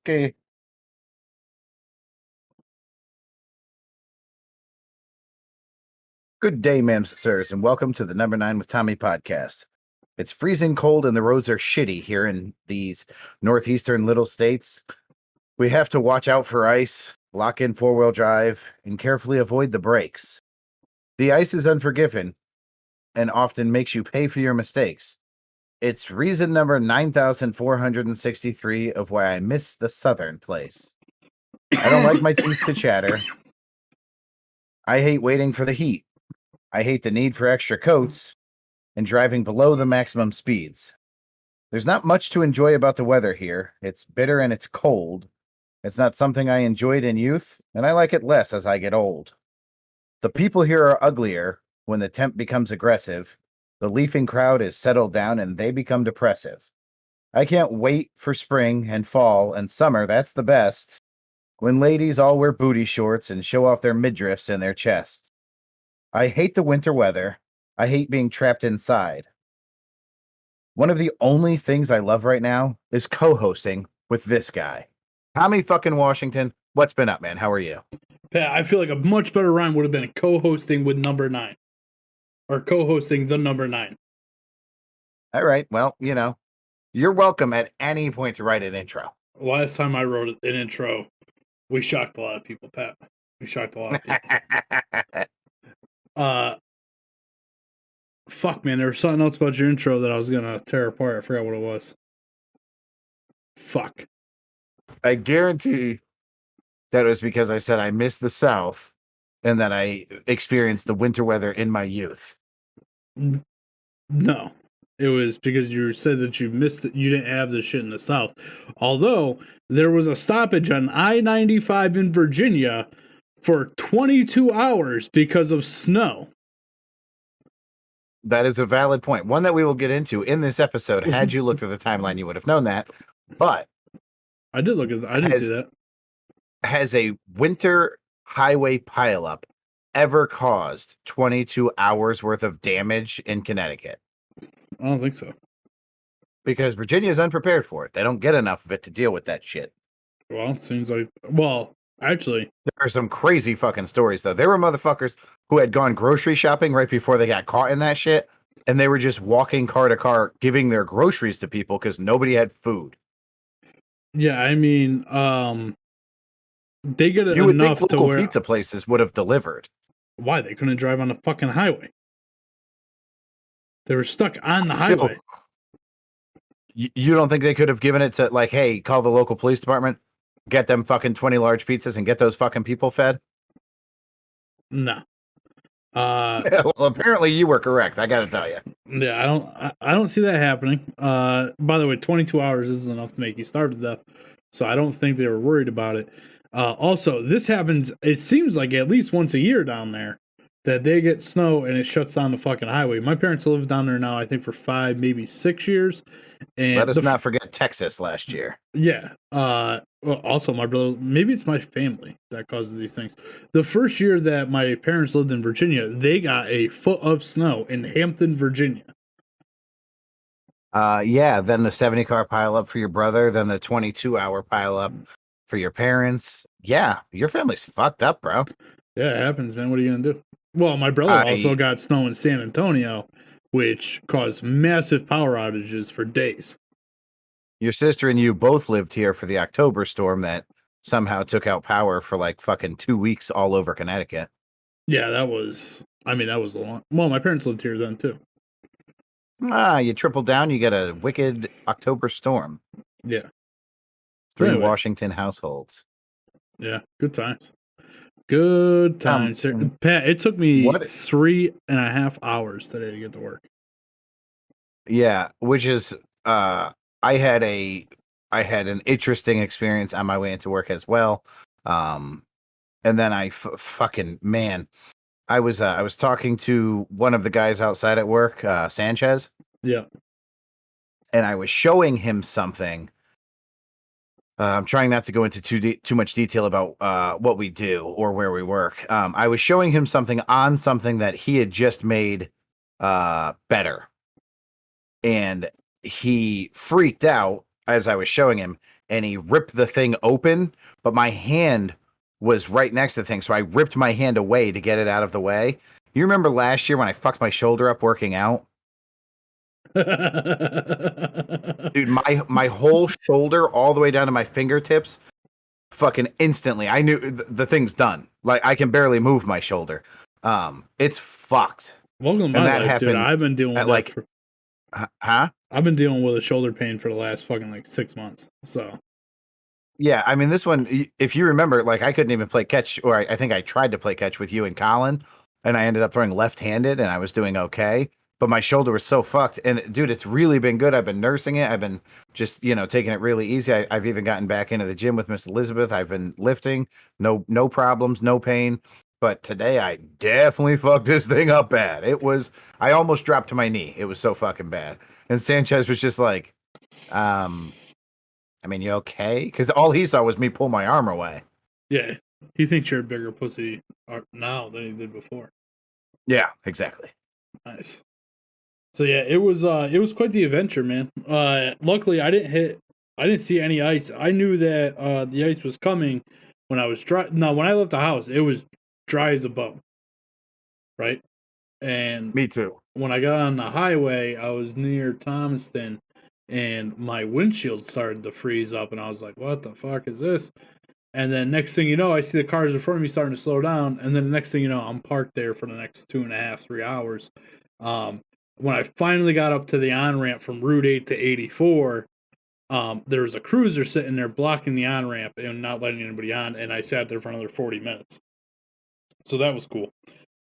Okay. Good day, ma'ams and sirs, and welcome to the Number 9 with Tommy podcast. It's freezing cold and the roads are shitty here in these northeastern little states. We have to watch out for ice, lock in four-wheel drive, and carefully avoid the brakes. The ice is unforgiving and often makes you pay for your mistakes. It's reason number 9,463 of why I miss the southern place. I don't like my teeth to chatter. I hate waiting for the heat. I hate the need for extra coats and driving below the maximum speeds. There's not much to enjoy about the weather here. It's bitter and it's cold. It's not something I enjoyed in youth, and I like it less as I get old. The people here are uglier when the temp becomes aggressive. The leafing crowd is settled down and they become depressive. I can't wait for spring and fall and summer, that's the best. When ladies all wear booty shorts and show off their midriffs and their chests. I hate the winter weather. I hate being trapped inside. One of the only things I love right now is co-hosting with this guy. Tommy fucking Washington, what's been up, man? How are you? Pat, I feel like a much better rhyme would have been co-hosting with number 9. Or co-hosting the number 9. All right, well, you're welcome at any point to write an intro. Last time I wrote an intro, we shocked a lot of people, Pat. We shocked a lot of people. Fuck, man, there was something else about your intro that I was gonna tear apart. I forgot what it was. Fuck. I guarantee that it was because I said I miss the South and that I experienced the winter weather in my youth. No. It was because you said that you missed it. You didn't have this shit in the South. Although, there was a stoppage on I-95 in Virginia for 22 hours because of snow. That is a valid point. One that we will get into in this episode. Had you looked at the timeline, you would have known that. But I did look at. I didn't see that. Has a winter highway pileup ever caused 22 hours worth of damage in Connecticut? I don't think so. Because Virginia is unprepared for it. They don't get enough of it to deal with that shit. Well, it seems like. Well, actually, there are some crazy fucking stories, though. There were motherfuckers who had gone grocery shopping right before they got caught in that shit, and they were just walking car to car giving their groceries to people because nobody had food. Yeah, I mean, they get it you would enough think to local where pizza places would have delivered. Why? They couldn't drive on the fucking highway. They were stuck on the highway. You don't think they could have given it to, like, hey, call the local police department, get them fucking 20 large pizzas and get those fucking people fed? No. Well, apparently you were correct. I got to tell you. Yeah, I don't see that happening. By the way, 22 hours isn't enough to make you starve to death, so I don't think they were worried about it. Also, this happens, it seems like at least once a year down there, that they get snow and it shuts down the fucking highway. My parents live down there now, I think, for 5, maybe 6 years. And let us not forget Texas last year. Yeah. Well, also, my brother, maybe it's my family that causes these things. The first year that my parents lived in Virginia, they got a foot of snow in Hampton, Virginia. Yeah, then the 70-car pileup for your brother, then the 22-hour pileup for your parents. Yeah, your family's fucked up, bro. Yeah, it happens, man. What are you gonna do? Well, my brother also got snow in San Antonio, which caused massive power outages for days. Your sister and you both lived here for the October storm that somehow took out power for like fucking 2 weeks all over Connecticut. Yeah, that was a long. Well, my parents lived here then too. You triple down, you get a wicked October storm. Yeah. 3 Washington households. Yeah, good times. Good times. Pat, it took me 3.5 hours today to get to work. Yeah, which is I had an interesting experience on my way into work as well. And then I was talking to one of the guys outside at work, Sanchez. Yeah. And I was showing him something. I'm trying not to go into too much detail about what we do or where we work. I was showing him something that he had just made better. And he freaked out as I was showing him. and he ripped the thing open, but my hand was right next to the thing, so I ripped my hand away to get it out of the way. You remember last year when I fucked my shoulder up working out? Dude, my whole shoulder all the way down to my fingertips, fucking instantly. I knew the thing's done. Like I can barely move my shoulder. It's fucked. Welcome to And my that life, dude. happened I've been dealing with like huh? I've been dealing with a shoulder pain for the last fucking like 6 months. So Yeah, I mean this one, if you remember, like I couldn't even play catch, or I think I tried to play catch with you and Colin, and I ended up throwing left-handed, and I was doing okay. But my shoulder was so fucked, and dude, it's really been good. I've been nursing it. I've been just taking it really easy. I've even gotten back into the gym with Miss Elizabeth. I've been lifting, no problems, no pain. But today I definitely fucked this thing up bad. I almost dropped to my knee. It was so fucking bad. And Sanchez was just like, I mean, you okay? Because all he saw was me pull my arm away. yeah, he thinks you're a bigger pussy now than he did before. Yeah, exactly. Nice. So yeah, it was quite the adventure, man. Luckily I didn't see any ice. I knew that the ice was coming when I was when I left the house, it was dry as a bone. Right? And Me too. when I got on the highway, I was near Thomaston and my windshield started to freeze up and I was like, what the fuck is this? And then next thing you know, I see the cars in front of me starting to slow down. And then the next thing you know, I'm parked there for the next 2.5, 3 hours. When I finally got up to the on-ramp from Route 8 to 84, there was a cruiser sitting there blocking the on-ramp and not letting anybody on. And I sat there for another 40 minutes. So that was cool.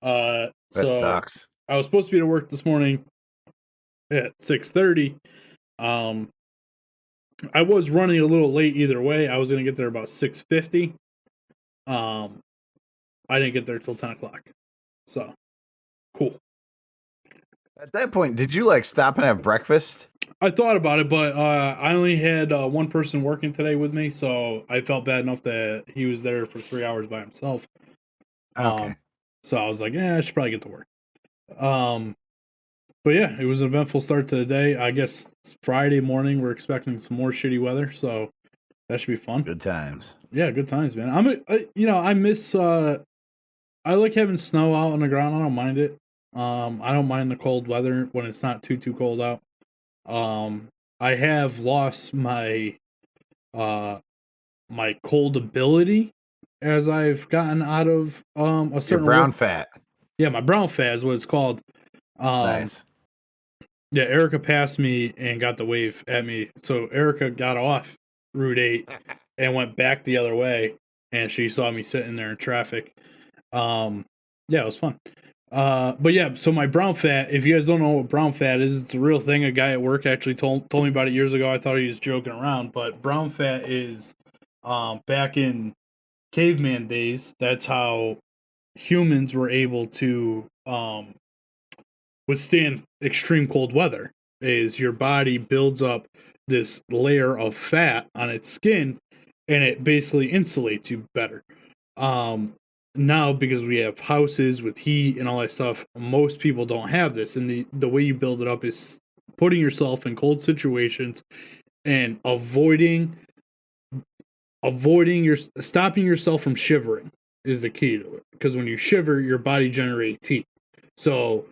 That sucks. I was supposed to be to work this morning at 6:30. I was running a little late either way. I was going to get there about 6:50. I didn't get there till 10 o'clock. So, cool. At that point, did you like stop and have breakfast? I thought about it, but I only had one person working today with me, so I felt bad enough that he was there for 3 hours by himself. Okay. So I was like, I should probably get to work. But yeah, it was an eventful start to the day. I guess Friday morning we're expecting some more shitty weather, so that should be fun. Good times. Yeah, good times, man. I miss. I like having snow out on the ground. I don't mind it. I don't mind the cold weather when it's not too cold out. I have lost my my cold ability as I've gotten out of a certain Your brown fat. Yeah, my brown fat is what it's called. Nice. Yeah, Erica passed me and got the wave at me. So Erica got off Route 8 and went back the other way, and she saw me sitting there in traffic. Yeah, it was fun. But yeah, so my brown fat, if you guys don't know what brown fat is, it's a real thing. A guy at work actually told me about it years ago. I thought he was joking around, but brown fat is back in caveman days, that's how humans were able to withstand extreme cold weather. Is your body builds up this layer of fat on its skin and it basically insulates you better. Now, because we have houses with heat and all that stuff, most people don't have this, and the way you build it up is putting yourself in cold situations and stopping yourself from shivering is the key to it, because when you shiver, your body generates heat. So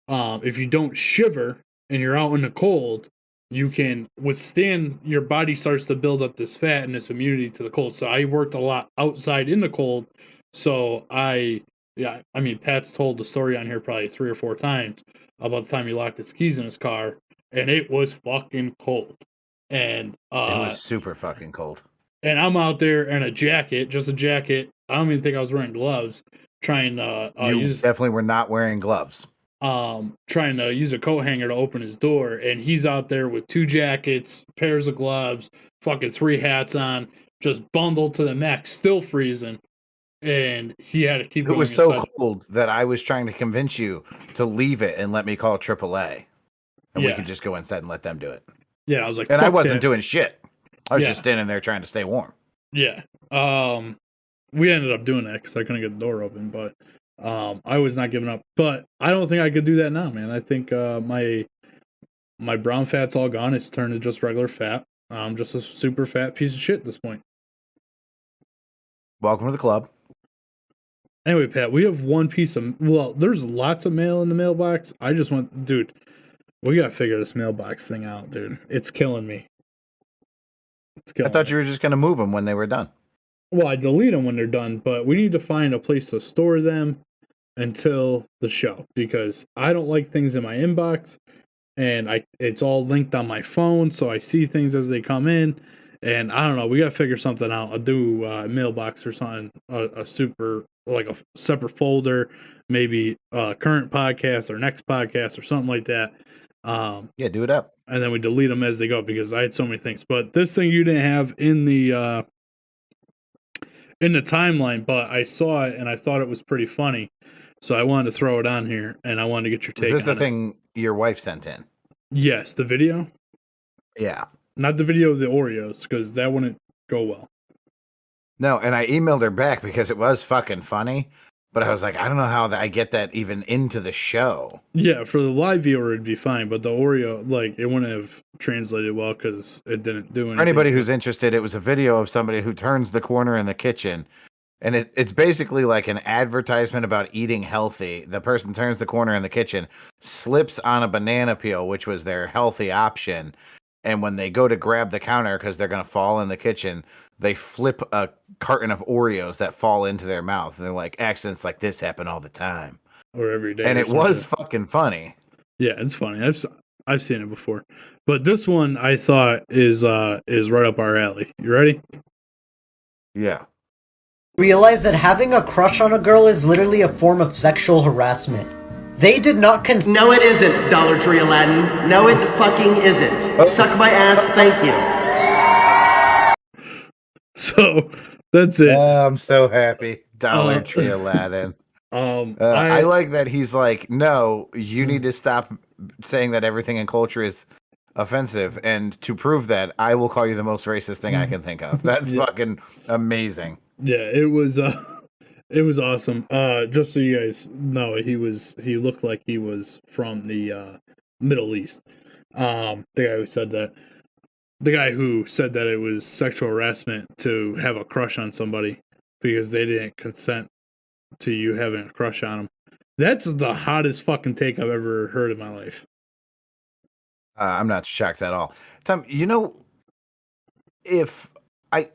if you don't shiver and you're out in the cold, you can withstand, your body starts to build up this fat and this immunity to the cold. So I worked a lot outside in the cold. So Pat's told the story on here probably 3 or 4 times about the time he locked his keys in his car, and it was fucking cold. And it was super fucking cold. And I'm out there in a jacket, just a jacket. I don't even think I was wearing gloves. Trying to definitely were not wearing gloves. Trying to use a coat hanger to open his door, and he's out there with 2 jackets, pairs of gloves, fucking 3 hats on, just bundled to the neck, still freezing. And he had to keep going. It was so cold that I was trying to convince you to leave it and let me call AAA, and we could just go inside and let them do it. Yeah, I was like, and I wasn't doing shit. I was just standing there trying to stay warm. Yeah. We ended up doing that because I couldn't get the door open, but I was not giving up. But I don't think I could do that now, man. I think my brown fat's all gone. It's turned to just regular fat. I'm just a super fat piece of shit at this point. Welcome to the club. Anyway, Pat, we have one piece of, well, there's lots of mail in the mailbox. I just want, dude, we got to figure this mailbox thing out, dude. It's killing me. I thought you were just going to move them when they were done. Well, I delete them when they're done, but we need to find a place to store them until the show, because I don't like things in my inbox, and it's all linked on my phone, so I see things as they come in. And I don't know, we got to figure something out. I'll do a mailbox or something, a super, like a separate folder, maybe current podcast or next podcast or something like that. Yeah, do it up. And then we delete them as they go, because I had so many things. But this thing you didn't have in the timeline, but I saw it and I thought it was pretty funny. So I wanted to throw it on here, and I wanted to get your take on it. Is this the thing your wife sent in? Yes, the video. Yeah. Not the video of the Oreos, because that wouldn't go well. No, and I emailed her back because it was fucking funny, but I was like, I don't know how I get that even into the show. Yeah, for the live viewer, it'd be fine, but the Oreo, like, it wouldn't have translated well because it didn't do anything. For anybody who's interested, it was a video of somebody who turns the corner in the kitchen, and it's basically like an advertisement about eating healthy. The person turns the corner in the kitchen, slips on a banana peel, which was their healthy option, and when they go to grab the counter because they're going to fall in the kitchen, they flip a carton of Oreos that fall into their mouth. And they're like, accidents like this happen all the time. Or every day. And it was fucking funny. Yeah, it's funny. I've seen it before. But this one I thought is right up our alley. You ready? Yeah. Realize that having a crush on a girl is literally a form of sexual harassment. They did not No, it isn't, Dollar Tree Aladdin. No, it fucking isn't. Suck my ass, thank you. So, that's it. I'm so happy. Dollar Tree Aladdin. I like that he's like, no, you need to stop saying that everything in culture is offensive. And to prove that, I will call you the most racist thing I can think of. That's fucking amazing. Yeah, it was awesome. Just so you guys know, he looked like he was from the Middle East. The guy who said that it was sexual harassment to have a crush on somebody because they didn't consent to you having a crush on them. That's the hottest fucking take I've ever heard in my life. I'm not shocked at all. Tom, if I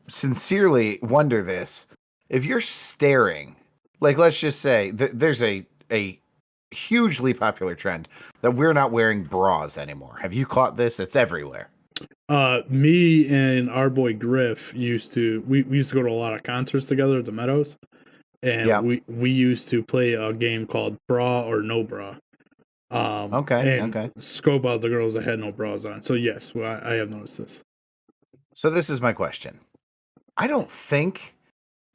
sincerely wonder this, if you're staring, like, let's just say there's a hugely popular trend that we're not wearing bras anymore. Have you caught this? It's everywhere. Me and our boy Griff used to go to a lot of concerts together at the Meadows, and we used to play a game called Bra or No Bra. Okay. Scope out the girls that had no bras on. So yes, I have noticed this. So this is my question. I don't think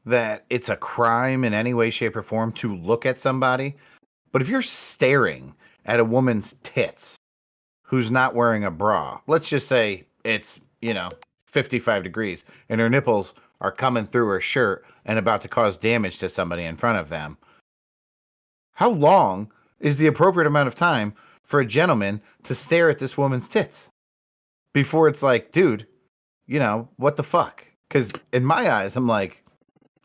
that it's a crime in any way, shape, or form to look at somebody, but if you're staring at a woman's tits who's not wearing a bra, let's just say it's 55 degrees and her nipples are coming through her shirt and about to cause damage to somebody in front of them, how long is the appropriate amount of time for a gentleman to stare at this woman's tits before it's like, dude, what the fuck? Because in my eyes, I'm like,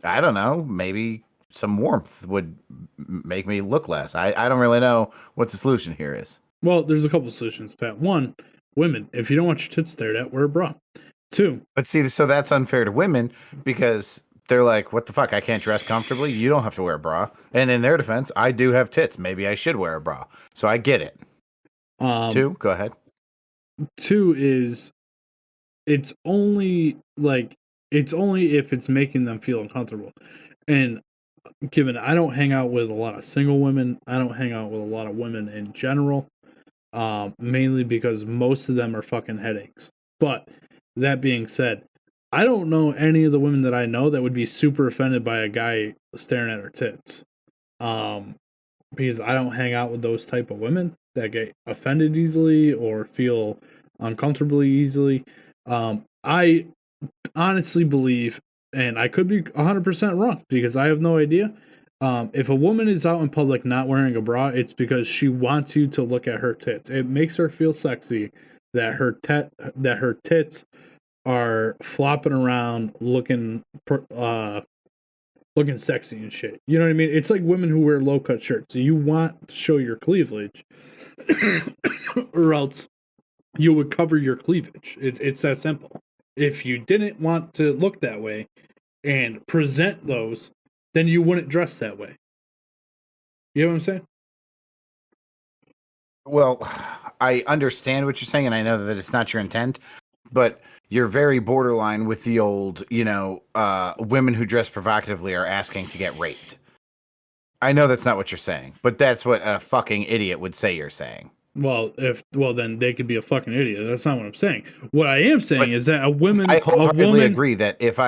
I don't know, maybe some warmth would make me look less. I don't really know what the solution here is. Well, there's a couple solutions, Pat. One, women, if you don't want your tits stared at, wear a bra. Two. But see, so that's unfair to women because they're like, what the fuck? I can't dress comfortably. You don't have to wear a bra. And in their defense, I do have tits. Maybe I should wear a bra. So I get it. Two, go ahead. Two is it's only if it's making them feel uncomfortable. And given I don't hang out with a lot of single women, I don't hang out with a lot of women in general, mainly because most of them are fucking headaches. But that being said, I don't know any of the women that I know that would be super offended by a guy staring at her tits. Because I don't hang out with those type of women that get offended easily or feel uncomfortably easily. I honestly believe, and I could be 100% wrong because I have no idea. If a woman is out in public not wearing a bra, it's because she wants you to look at her tits. It makes her feel sexy that her tits are flopping around, looking sexy and shit. You know what I mean? It's like women who wear low cut shirts. So you want to show your cleavage, or else you would cover your cleavage. It's that simple. If you didn't want to look that way and present those, then you wouldn't dress that way. You know what I'm saying? Well, I understand what you're saying, and I know that it's not your intent, but you're very borderline with the old, women who dress provocatively are asking to get raped. I know that's not what you're saying, but that's what a fucking idiot would say you're saying. Well, then they could be a fucking idiot. That's not what I'm saying. What I am saying is that I wholeheartedly agree that if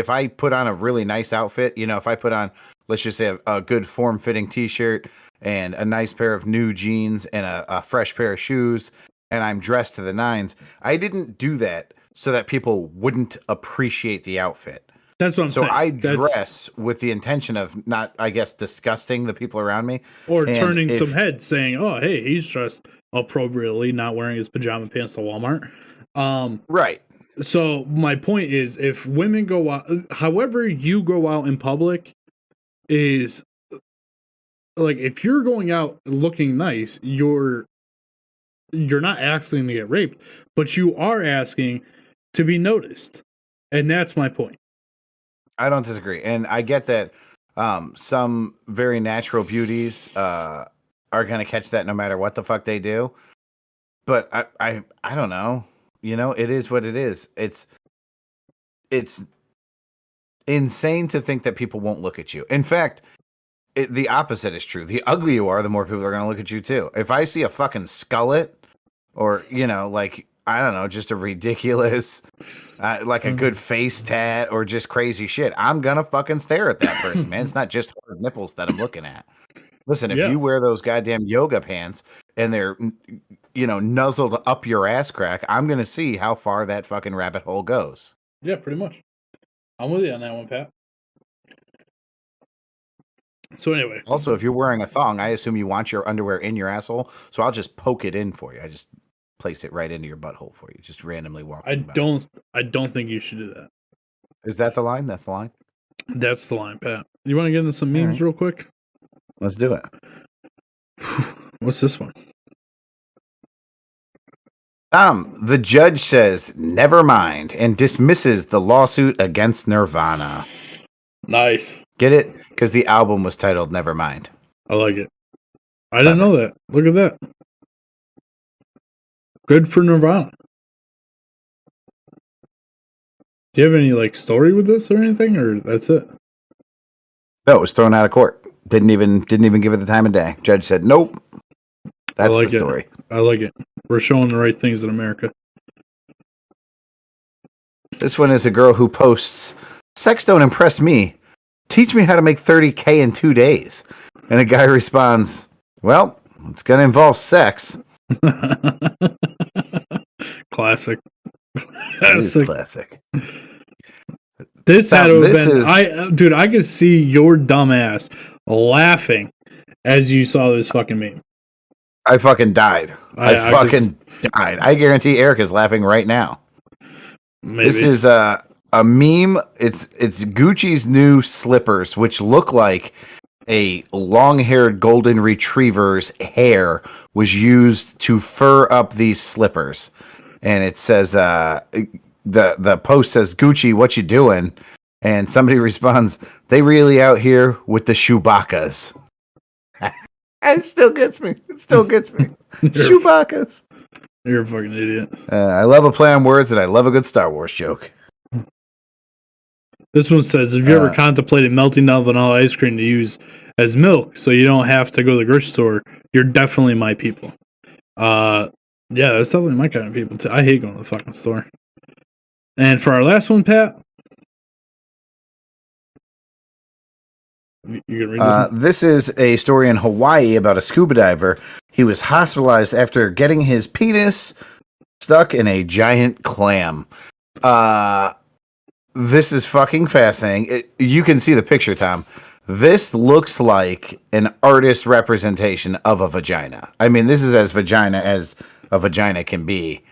I put on a really nice outfit, if I put on, let's just say, a good form-fitting t-shirt and a nice pair of new jeans and a fresh pair of shoes, and I'm dressed to the nines, I didn't do that so that people wouldn't appreciate the outfit. That's what I'm saying. So I dress with the intention of not, I guess, disgusting the people around me. Or turning some heads saying, oh, hey, he's dressed appropriately, not wearing his pajama pants to Walmart. Right. So my point is, if women go out, however you go out in public is, like, if you're going out looking nice, you're not asking to get raped, but you are asking to be noticed. And that's my point. I don't disagree. And I get that some very natural beauties are going to catch that no matter what the fuck they do. But I don't know. It is what it is. It's insane to think that people won't look at you. In fact, the opposite is true. The uglier you are, the more people are going to look at you too. If I see a fucking skullet or, I don't know, just a ridiculous, like a good face tat or just crazy shit, I'm going to fucking stare at that person, man. It's not just hard nipples that I'm looking at. Listen, if you wear those goddamn yoga pants and they're, nuzzled up your ass crack, I'm going to see how far that fucking rabbit hole goes. Yeah, pretty much. I'm with you on that one, Pat. So anyway. Also, if you're wearing a thong, I assume you want your underwear in your asshole, so I'll just poke it in for you. I just place it right into your butthole for you. Just randomly walk. I don't think you should do that. Is that the line? That's the line? That's the line, Pat. You want to get into some memes real quick? Let's do it. What's this one? The judge says, "Nevermind," and dismisses the lawsuit against Nirvana. Nice. Get it? Because the album was titled Nevermind. I like it. I didn't know that. Look at that. Good for Nirvana. Do you have any story with this or anything, or that's it? No, it was thrown out of court. Didn't even give it the time of day. Judge said, "Nope." That's the story. I like it. We're showing the right things in America. This one is a girl who posts, "Sex don't impress me. Teach me how to make $30K in 2 days." And a guy responds, "Well, it's going to involve sex." Classic. Classic. This had to have been... I could see your dumb ass laughing as you saw this fucking meme. I fucking died. I fucking died. I guarantee Eric is laughing right now. Maybe. This is a meme. It's Gucci's new slippers, which look like a long-haired golden retriever's hair was used to fur up these slippers. And it says, the post says, "Gucci, what you doing?" And somebody responds, "They really out here with the Chewbacca's." It still gets me. Chewbacca's. You're a fucking idiot. I love a play on words, and I love a good Star Wars joke. This one says, "Have you ever contemplated melting down vanilla ice cream to use as milk so you don't have to go to the grocery store? You're definitely my people." Yeah, that's definitely my kind of people too. I hate going to the fucking store. And for our last one, Pat, you can read this one? This is a story in Hawaii about a scuba diver. He was hospitalized after getting his penis stuck in a giant clam. This is fucking fascinating. You can see the picture, Tom. This looks like an artist representation of a vagina. I mean, this is as vagina as a vagina can be.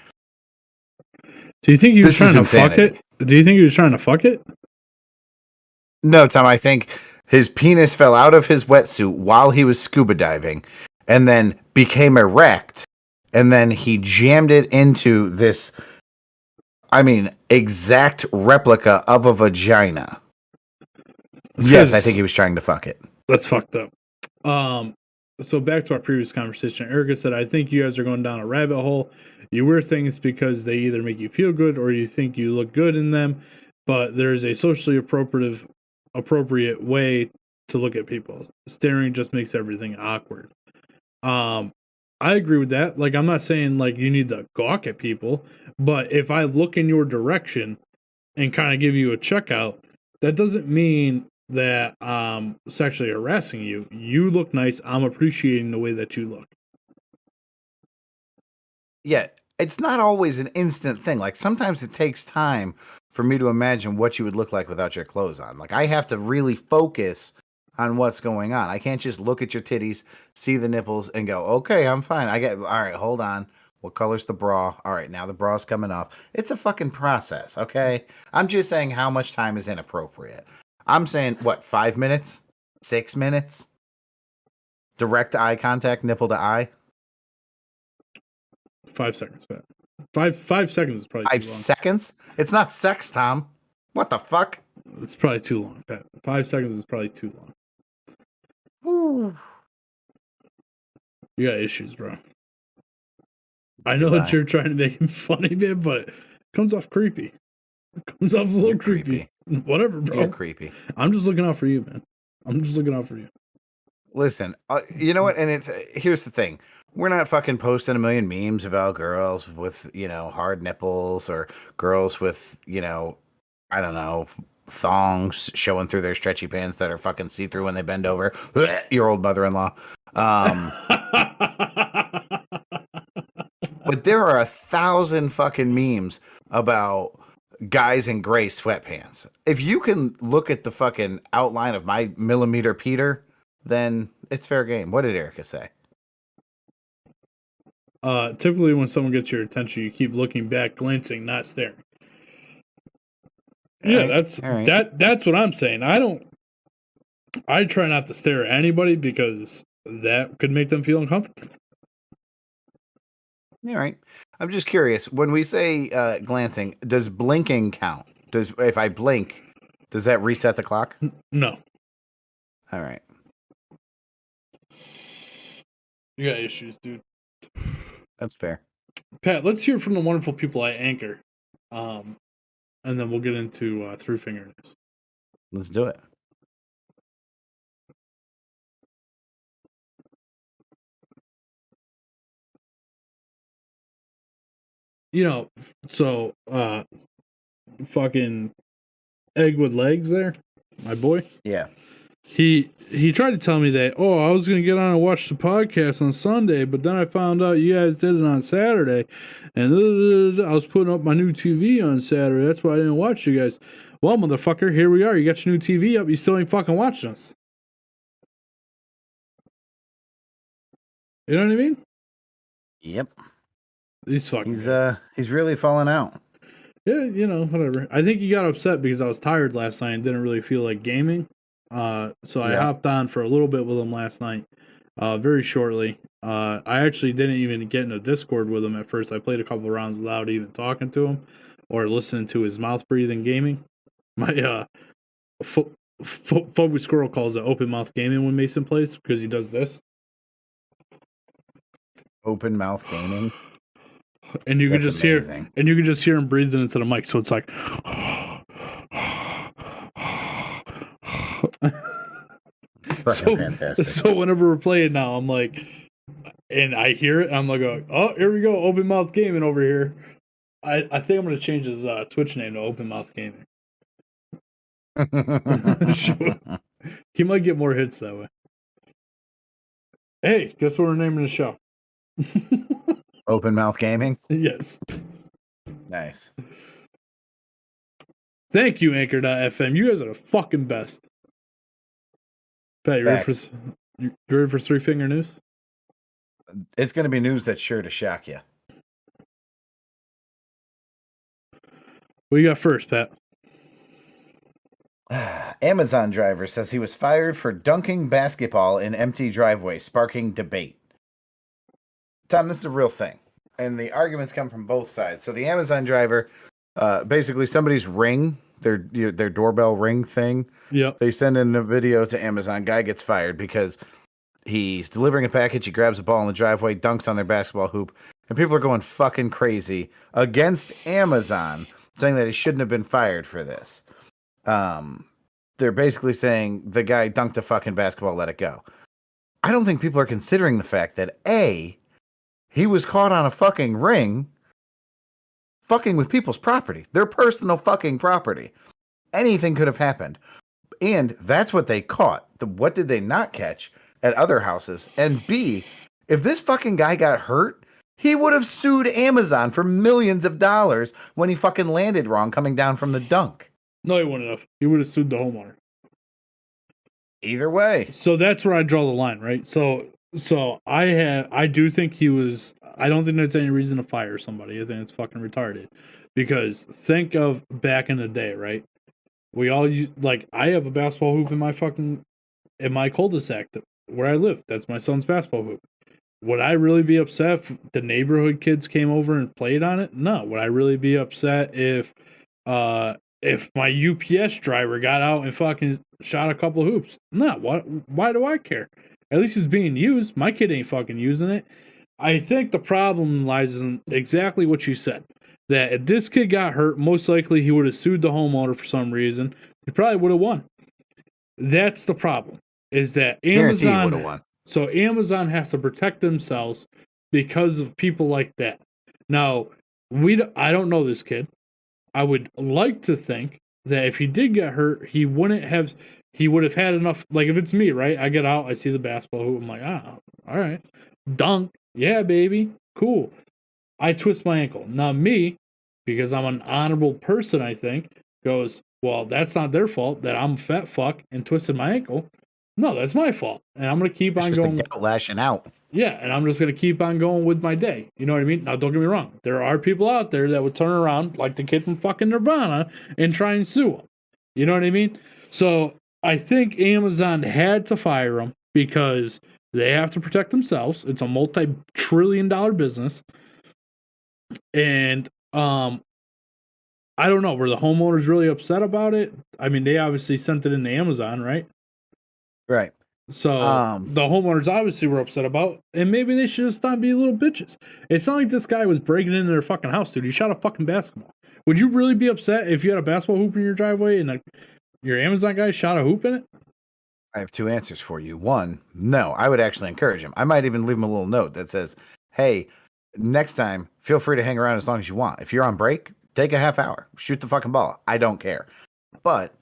Do you think he was This is trying to fuck insanity. it? Do you think he was trying to fuck it? No, Tom, I think his penis fell out of his wetsuit while he was scuba diving and then became erect. And then he jammed it into this, exact replica of a vagina. Yes, I think he was trying to fuck it. That's fucked up. So back to our previous conversation. Erica said, I think you guys are going down a rabbit hole. You wear things because they either make you feel good or you think you look good in them, but there's a socially appropriate way to look at people. Staring just makes everything awkward. I agree with that. Like, I'm not saying like you need to gawk at people, but if I look in your direction and kind of give you a checkout, that doesn't mean that sexually harassing you. You look nice. I'm appreciating the way that you look. Yeah, it's not always an instant thing. Like sometimes it takes time for me to imagine what you would look like without your clothes on. Like I have to really focus on what's going on. I can't just look at your titties, see the nipples, and go, okay, I'm fine. All right, hold on. What color's the bra? All right, now the bra's coming off. It's a fucking process, okay? I'm just saying how much time is inappropriate. I'm saying, 5 minutes? 6 minutes? Direct eye contact, nipple to eye? 5 seconds, Pat. 5 seconds is probably 5 too long. seconds? It's not sex, Tom. What the fuck? It's probably too long, Pat. 5 seconds is probably too long. Ooh. You got issues, bro. I know that you're trying to make it funny, man, but it comes off creepy. It comes off a little creepy. Whatever, bro. You're creepy. I'm just looking out for you, man. I'm just looking out for you. Listen, you know what? And here's the thing. We're not fucking posting a million memes about girls with, hard nipples or girls with, I don't know, thongs showing through their stretchy pants that are fucking see-through when they bend over. Your old mother-in-law. But there are 1,000 fucking memes about guys in gray sweatpants. If you can look at the fucking outline of my millimeter Peter, then it's fair game. What did Erica say? Typically when someone gets your attention, you keep looking back, glancing, not staring. Yeah, that's what I'm saying. I try not to stare at anybody because that could make them feel uncomfortable. All right. I'm just curious. When we say glancing, does blinking count? If I blink, does that reset the clock? No. All right. You got issues, dude. That's fair. Pat, let's hear from the wonderful people at Anchor. And then we'll get into Three Finger News. Let's do it. So fucking Egg with Legs there, my boy. Yeah. He tried to tell me that, I was going to get on and watch the podcast on Sunday, but then I found out you guys did it on Saturday, and I was putting up my new TV on Saturday. That's why I didn't watch you guys. Well, motherfucker, here we are. You got your new TV up. You still ain't fucking watching us. You know what I mean? Yep. He's fucking. He's really falling out. Yeah, whatever. I think he got upset because I was tired last night and didn't really feel like gaming. So I hopped on for a little bit with him last night, very shortly. I actually didn't even get in a Discord with him at first. I played a couple of rounds without even talking to him or listening to his mouth breathing gaming. My Phobic Squirrel calls it open mouth gaming when Mason plays because he does this. Open mouth gaming. And you can just hear him breathing into the mic, so it's like fantastic. So whenever we're playing now, I'm like, and I hear it, I'm like, oh, here we go, open mouth gaming over here. I think I'm gonna change his Twitch name to Open Mouth Gaming. Sure. He might get more hits that way. Hey, guess what we're naming the show? Open mouth gaming? Yes. Nice. Thank you, Anchor.fm. You guys are the fucking best. Pat, you ready for Three Finger News? It's going to be news that's sure to shock you. What you got first, Pat? Amazon driver says he was fired for dunking basketball in empty driveway, sparking debate. Tom, this is a real thing, and the arguments come from both sides. So the Amazon driver, basically somebody's ring, their doorbell ring thing. Yep. They send in a video to Amazon. Guy gets fired because he's delivering a package. He grabs a ball in the driveway, dunks on their basketball hoop, and people are going fucking crazy against Amazon, saying that he shouldn't have been fired for this. They're basically saying the guy dunked a fucking basketball, let it go. I don't think people are considering the fact that A, he was caught on a fucking ring fucking with people's property, their personal fucking property. Anything could have happened. And that's what they caught. What did they not catch at other houses? And B, if this fucking guy got hurt, he would have sued Amazon for millions of dollars when he fucking landed wrong coming down from the dunk. No, he wouldn't have. He would have sued the homeowner. Either way. So that's where I draw the line, right? So I do think he was. I don't think that's any reason to fire somebody. I think it's fucking retarded. Because think of back in the day, right? We all like. I have a basketball hoop in my cul-de-sac where I live. That's my son's basketball hoop. Would I really be upset if the neighborhood kids came over and played on it? No. Would I really be upset if my UPS driver got out and fucking shot a couple of hoops? No. Why do I care? At least it's being used. My kid ain't fucking using it. I think the problem lies in exactly what you said. That if this kid got hurt, most likely he would have sued the homeowner for some reason. He probably would have won. That's the problem. Is that Amazon would have won. So Amazon has to protect themselves because of people like that. Now, I don't know this kid. I would like to think that if he did get hurt, he would have had enough. Like if it's me, right? I get out, I see the basketball hoop, I'm like, all right, dunk, yeah, baby, cool. I twist my ankle. Now me, because I'm an honorable person, I think, goes, well, that's not their fault that I'm a fat fuck and twisted my ankle. No, that's my fault. And I'm going to keep on going. Lashing out. Yeah, and I'm just going to keep on going with my day. You know what I mean? Now, don't get me wrong. There are people out there that would turn around, like the kid from fucking Nirvana, and try and sue him. You know what I mean? So I think Amazon had to fire him because they have to protect themselves. It's a multi-trillion-dollar business. And I don't know. Were the homeowners really upset about it? I mean, they obviously sent it into Amazon, right? Right. So the homeowners obviously were upset about, and maybe they should just stop being little bitches. It's not like this guy was breaking into their fucking house, dude. He shot a fucking basketball. Would you really be upset if you had a basketball hoop in your driveway and your Amazon guy shot a hoop in it? I have two answers for you. One, no, I would actually encourage him. I might even leave him a little note that says, hey, next time, feel free to hang around as long as you want. If you're on break, take a half hour. Shoot the fucking ball. I don't care. But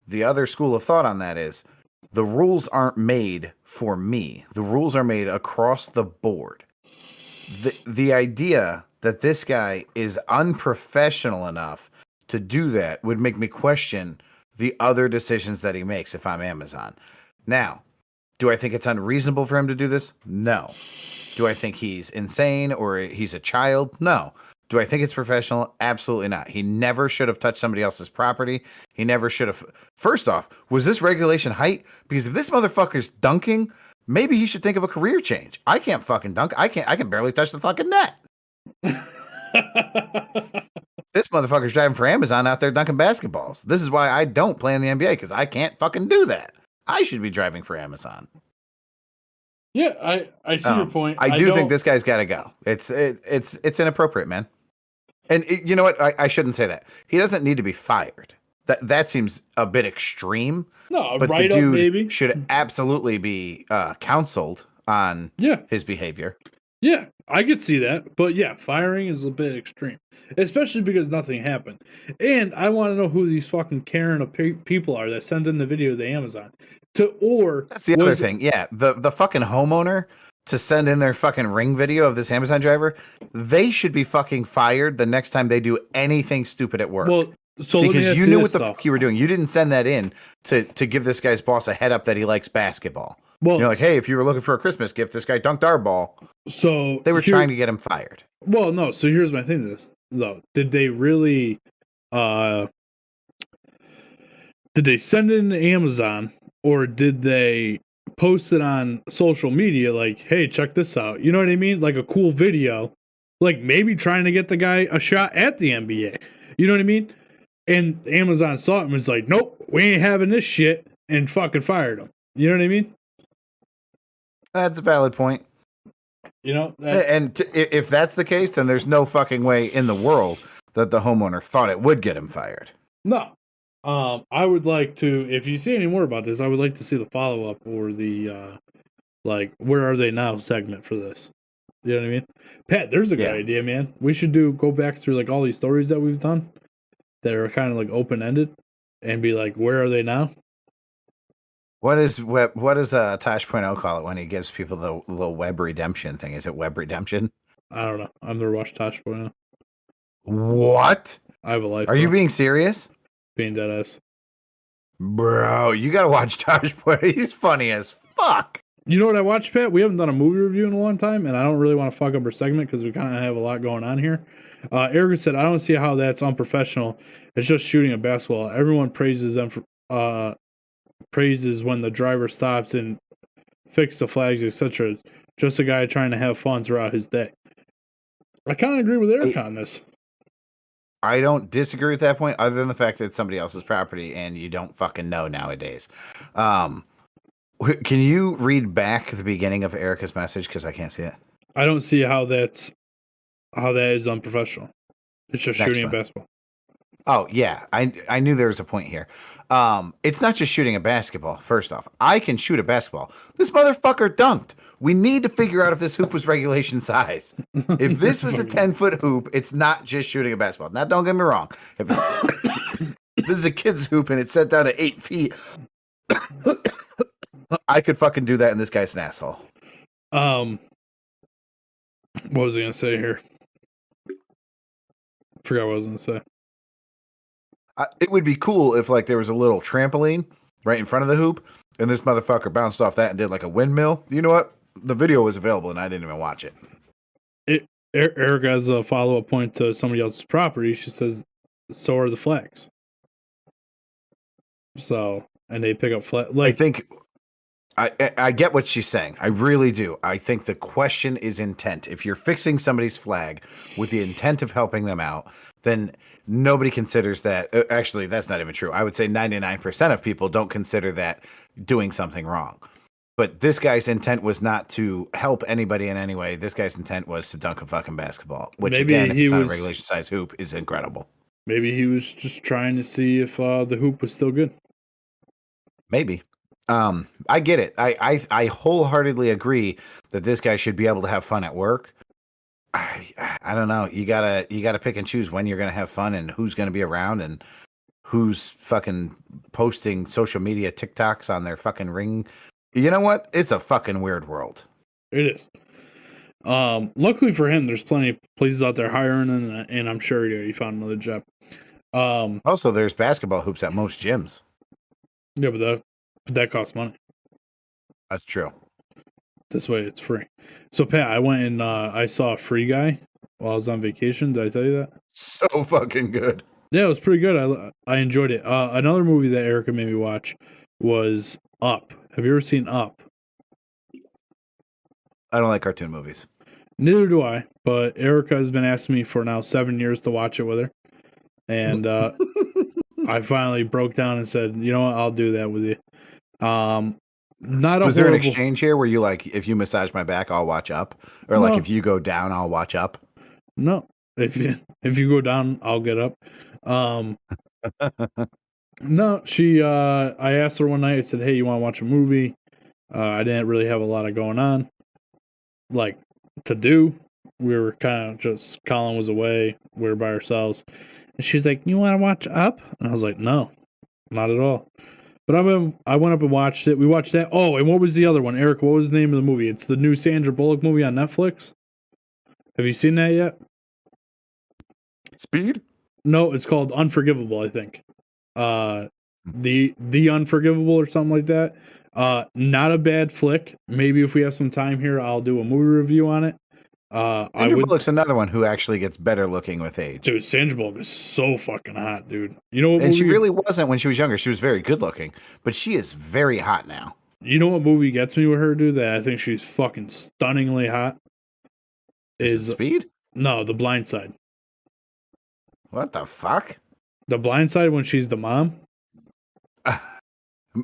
the other school of thought on that is, the rules aren't made for me. The rules are made across the board. The idea that this guy is unprofessional enough to do that would make me question the other decisions that he makes if I'm Amazon. Now, do I think it's unreasonable for him to do this? No. Do I think he's insane or he's a child? No. Do I think it's professional? Absolutely not. He never should have touched somebody else's property. He never should have. First off, was this regulation height? Because if this motherfucker's dunking, maybe he should think of a career change. I can't fucking dunk. I can barely touch the fucking net. This motherfucker's driving for Amazon out there dunking basketballs. This is why I don't play in the NBA, because I can't fucking do that. I should be driving for Amazon. Yeah, I see your point. I do think this guy's got to go. It's inappropriate, man. And you know what? I shouldn't say that. He doesn't need to be fired. That seems a bit extreme. No, but right the dude up, maybe. should absolutely be counseled on his behavior. Yeah, I could see that. But yeah, firing is a bit extreme, especially because nothing happened. And I want to know who these fucking Karen of people are that send in the video to Amazon. That's the other thing. Yeah, the fucking homeowner to send in their fucking ring video of this Amazon driver, they should be fucking fired the next time they do anything stupid at work. Well, so because you knew what the fuck you were doing. You didn't send that in to give this guy's boss a head up that he likes basketball. Well, you're like, hey, if you were looking for a Christmas gift, this guy dunked our ball. So they were trying to get him fired. Well, no. So here's my thing to this, though. Did they really did they send it into Amazon or did they post it on social media like, hey, check this out? You know what I mean? Like a cool video, like maybe trying to get the guy a shot at the NBA. You know what I mean? And Amazon saw it and was like, nope, we ain't having this shit, and fucking fired him. You know what I mean? That's a valid point. You know? If that's the case, then there's no fucking way in the world that the homeowner thought it would get him fired. No. I would like to, if you see any more about this, I would like to see the follow-up or the, like, where are they now segment for this. You know what I mean? Pat, there's a good idea, man. We should go back through, like, all these stories that we've done that are kind of, like, open-ended and be like, where are they now? What does Tosh.0 call it when he gives people the little web redemption thing? Is it web redemption? I don't know. I've never watched Tosh.0. What? I have a life. Are you being serious? Being dead ass. Bro, you gotta watch Tosh.0. He's funny as fuck. You know what I watched, Pat? We haven't done a movie review in a long time, and I don't really want to fuck up our segment because we kind of have a lot going on here. Erica said, I don't see how that's unprofessional. It's just shooting a basketball. Everyone praises them for praises when the driver stops and fix the flags, etc. Just a guy trying to have fun throughout his day. I kind of agree with Eric on this. I don't disagree with that point, other than the fact that it's somebody else's property and you don't fucking know nowadays. Can you read back the beginning of Erica's message? Because I can't see it. I don't see how that is unprofessional. It's just shooting a basketball. Oh, yeah. I knew there was a point here. It's not just shooting a basketball. First off, I can shoot a basketball. This motherfucker dunked. We need to figure out if this hoop was regulation size. If this was a 10-foot hoop, it's not just shooting a basketball. Now, don't get me wrong. If it's this is a kid's hoop and it's set down to 8 feet, I could fucking do that, and this guy's an asshole. What was I going to say here? Forgot what I was going to say. It would be cool if, like, there was a little trampoline right in front of the hoop, and this motherfucker bounced off that and did, like, a windmill. You know what? The video was available, and I didn't even watch it. Erica has a follow-up point to somebody else's property. She says, so are the flags. So, and they pick up flag. Like, I think... I get what she's saying. I really do. I think the question is intent. If you're fixing somebody's flag with the intent of helping them out, then nobody considers that. Actually, that's not even true. I would say 99% of people don't consider that doing something wrong. But this guy's intent was not to help anybody in any way. This guy's intent was to dunk a fucking basketball, which maybe again, if it's on a regulation size hoop, is incredible. Maybe he was just trying to see if the hoop was still good. Maybe. I get it. I wholeheartedly agree that this guy should be able to have fun at work. I don't know. You gotta pick and choose when you're gonna have fun and who's gonna be around and who's fucking posting social media TikToks on their fucking ring. You know what? It's a fucking weird world. It is. Luckily for him, there's plenty of places out there hiring, and I'm sure he found another job. Also, there's basketball hoops at most gyms. Yeah, but that costs money. That's true. This way, it's free. So, Pat, I went and I saw a Free Guy while I was on vacation. Did I tell you that? So fucking good. Yeah, it was pretty good. I enjoyed it. Another movie that Erica made me watch was Up. Have you ever seen Up? I don't like cartoon movies. Neither do I, but Erica has been asking me for now 7 years to watch it with her. And I finally broke down and said, you know what, I'll do that with you. Was there an exchange here where you like, if you massage my back, I'll watch Up? Or like, No. if you go down, I'll watch Up? No. If you go down, I'll get up. No, I asked her one night, I said, hey, you want to watch a movie? I didn't really have a lot of going on, like, to do. We were kind of just, Colin was away, we were by ourselves. And she's like, you want to watch Up? And I was like, no, not at all. But I went up and watched it. We watched that. Oh, and what was the other one? Eric, what was the name of the movie? It's the new Sandra Bullock movie on Netflix. Have you seen that yet? Speed? No, it's called Unforgivable, I think. The Unforgivable or something like that. Not a bad flick. Maybe if we have some time here, I'll do a movie review on it. I Sandra would, Bullock's another one who actually gets better looking with age. dude. Sandra Bullock is so fucking hot, dude. You know what And movie? she really wasn't when she was younger. She was very good looking, but she is very hot now. You know what movie gets me with her, dude? That I think she's fucking stunningly hot. Is it Speed? No, The Blind Side. What the fuck? The Blind Side when she's the mom.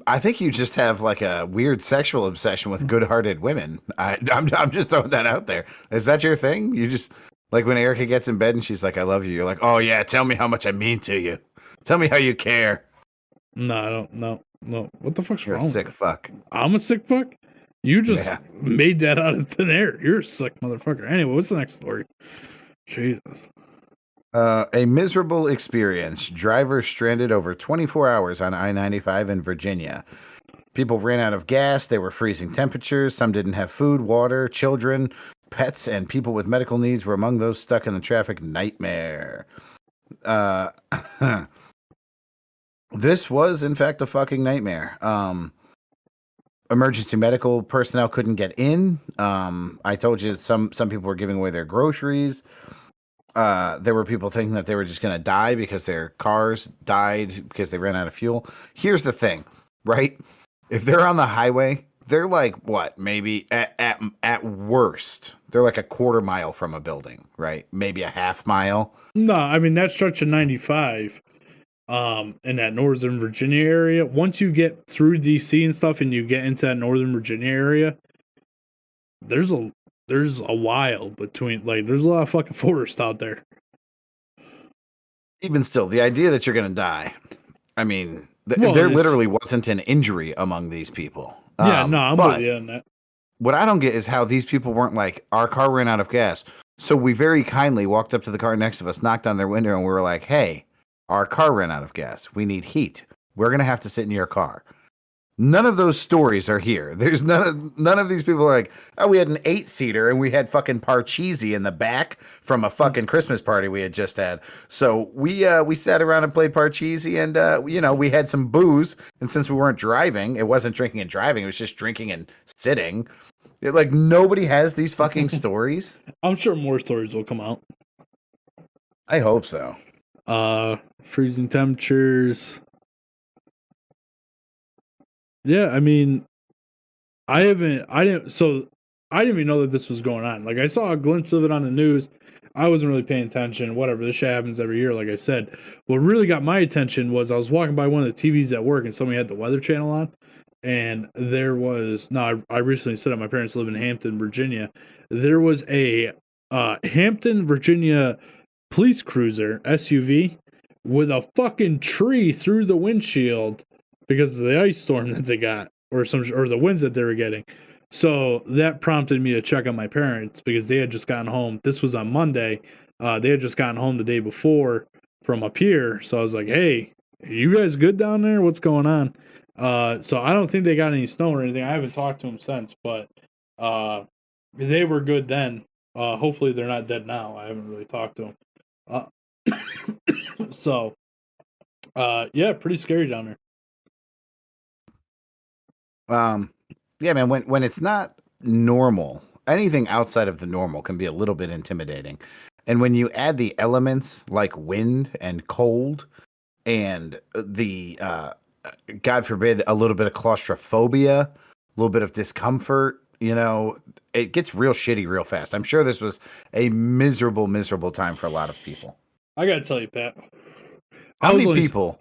I think you just have like a weird sexual obsession with good-hearted women. I'm just throwing that out there. Is that your thing? You just like when Erica gets in bed and she's like, "I love you." You're like, "Oh yeah, tell me how much I mean to you. Tell me how you care." No, I don't. No. What the fuck's You're wrong? a sick fuck. I'm a sick fuck. You just Yeah. made that out of thin air. You're a sick motherfucker. Anyway, what's the next story? Jesus. A miserable experience. Drivers stranded over 24 hours on I-95 in Virginia. People ran out of gas. They were freezing temperatures. Some didn't have food, water. Children, pets, and people with medical needs were among those stuck in the traffic nightmare. This was, in fact, a fucking nightmare. Emergency medical personnel couldn't get in. I told you some people were giving away their groceries. There were people thinking that they were just going to die because their cars died because they ran out of fuel. Here's the thing, right? If they're on the highway, they're like, what, maybe at worst, they're like a quarter mile from a building, right? Maybe a half mile. No, I mean that stretch of 95, in that Northern Virginia area. Once you get through DC and stuff, and you get into that Northern Virginia area, there's a while between. Like, there's a lot of fucking forest out there. Even still, the idea that you're going to die, I mean, Well, there it's- literally wasn't an injury among these people. Yeah, no, I'm but with you on that. what I don't get is how these people weren't like, our car ran out of gas. So we very kindly walked up to the car next to us, knocked on their window, and we were like, hey, our car ran out of gas. We need heat. We're going to have to sit in your car. None of those stories are here. There's none of these people are like, oh, we had an 8-seater and we had fucking Parcheesi in the back from a fucking Christmas party we had just had. So we sat around and played Parcheesi and, we had some booze. And since we weren't driving, it wasn't drinking and driving. It was just drinking and sitting. Like, nobody has these fucking stories. I'm sure more stories will come out. I hope so. Freezing temperatures. Yeah, I mean, I didn't even know that this was going on. Like, I saw a glimpse of it on the news. I wasn't really paying attention. Whatever, this shit happens every year, like I said. What really got my attention was I was walking by one of the TVs at work and somebody had the Weather Channel on. And there was, I recently said my parents live in Hampton, Virginia. There was a Hampton, Virginia police cruiser, SUV, with a fucking tree through the windshield because of the ice storm that they got, or the winds that they were getting. So that prompted me to check on my parents because they had just gotten home. This was on Monday. They had just gotten home the day before from up here. So I was like, hey, are you guys good down there? What's going on? So I don't think they got any snow or anything. I haven't talked to them since, but they were good then. Hopefully they're not dead now. I haven't really talked to them. So, yeah, pretty scary down there. Yeah, man, when it's not normal, anything outside of the normal can be a little bit intimidating. And when you add the elements like wind and cold and the God forbid a little bit of claustrophobia, a little bit of discomfort, it gets real shitty real fast. I'm sure this was a miserable time for a lot of people. I gotta tell you, Pat. How many people?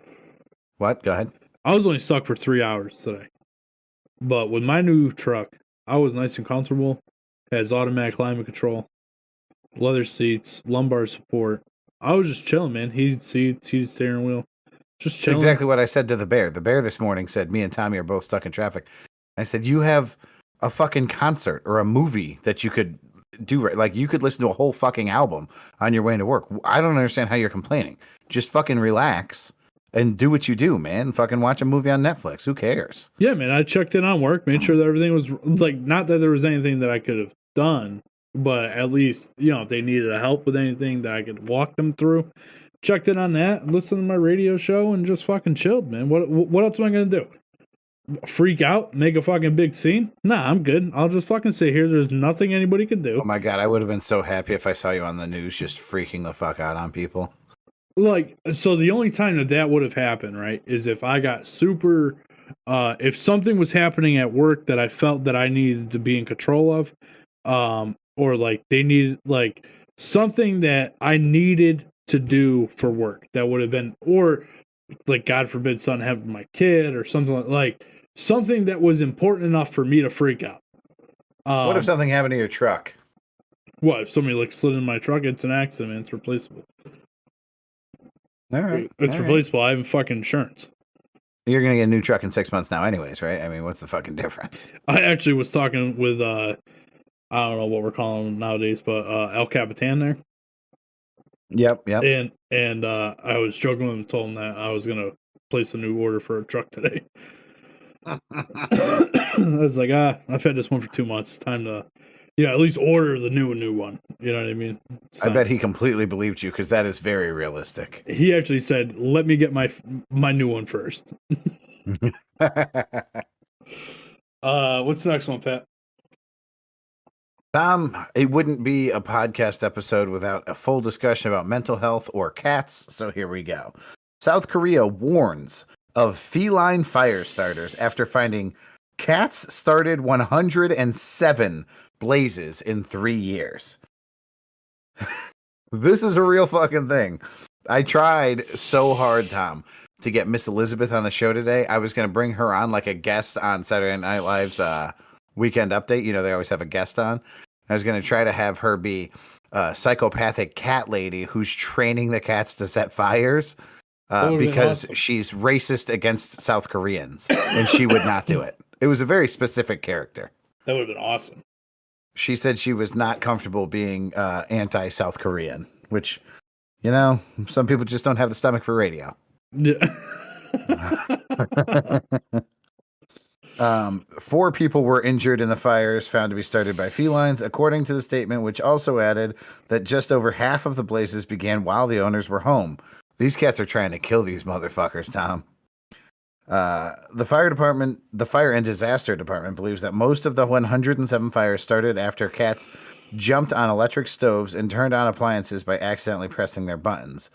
What? Go ahead. I was only stuck for 3 hours today. But with my new truck, I was nice and comfortable. Has automatic climate control, leather seats, lumbar support. I was just chilling, man. Heated seats, heated steering wheel. Just chilling. That's exactly what I said to the bear. The bear this morning said, me and Tommy are both stuck in traffic. I said, you have a fucking concert or a movie that you could do. Like, you could listen to a whole fucking album on your way into work. I don't understand how you're complaining. Just fucking relax and do what you do, man. Fucking watch a movie on Netflix. Who cares? Yeah, man. I checked in on work, made sure that everything was, like, not that there was anything that I could have done, but at least, if they needed help with anything that I could walk them through. Checked in on that, listened to my radio show, and just fucking chilled, man. What else am I going to do? freak out, make a fucking big scene. Nah, I'm good. I'll just fucking sit here. There's nothing anybody can do. Oh my God, I would have been so happy if I saw you on the news just freaking the fuck out on people. Like, so the only time that would have happened, right, is if I got super, if something was happening at work that I felt that I needed to be in control of, or like they needed, like something that I needed to do for work that would have been, or like, God forbid, something happened to my kid or something like something that was important enough for me to freak out. What if something happened to your truck? What if somebody like slid in my truck? It's an accident, man. It's replaceable. All right. It's replaceable. I have fucking insurance. You're going to get a new truck in 6 months now anyways, right? I mean, what's the fucking difference? I actually was talking with, I don't know what we're calling them nowadays, but El Capitan there. Yep. And I was joking with him, told him that I was going to place a new order for a truck today. I was like, I've had this one for 2 months. It's time to, at least order the new one. You know what I mean? I bet he completely believed you because that is very realistic. He actually said, "Let me get my new one first." What's the next one, Pat? Tom, it wouldn't be a podcast episode without a full discussion about mental health or cats, so here we go. South Korea warns of feline fire starters after finding cats started 107 blazes in 3 years. This is a real fucking thing. I tried so hard, Tom, to get Miss Elizabeth on the show today. I was going to bring her on like a guest on Saturday Night Live's Weekend Update. You know, they always have a guest on. I was going to try to have her be a psychopathic cat lady who's training the cats to set fires because she's racist against South Koreans, and she would not do it. It was a very specific character. That would have been awesome. She said she was not comfortable being anti-South Korean, which, you know, some people just don't have the stomach for radio. Yeah. 4 people were injured in the fires found to be started by felines, according to the statement, which also added that just over half of the blazes began while the owners were home. These cats are trying to kill these motherfuckers, Tom. The fire and disaster department believes that most of the 107 fires started after cats jumped on electric stoves and turned on appliances by accidentally pressing their buttons.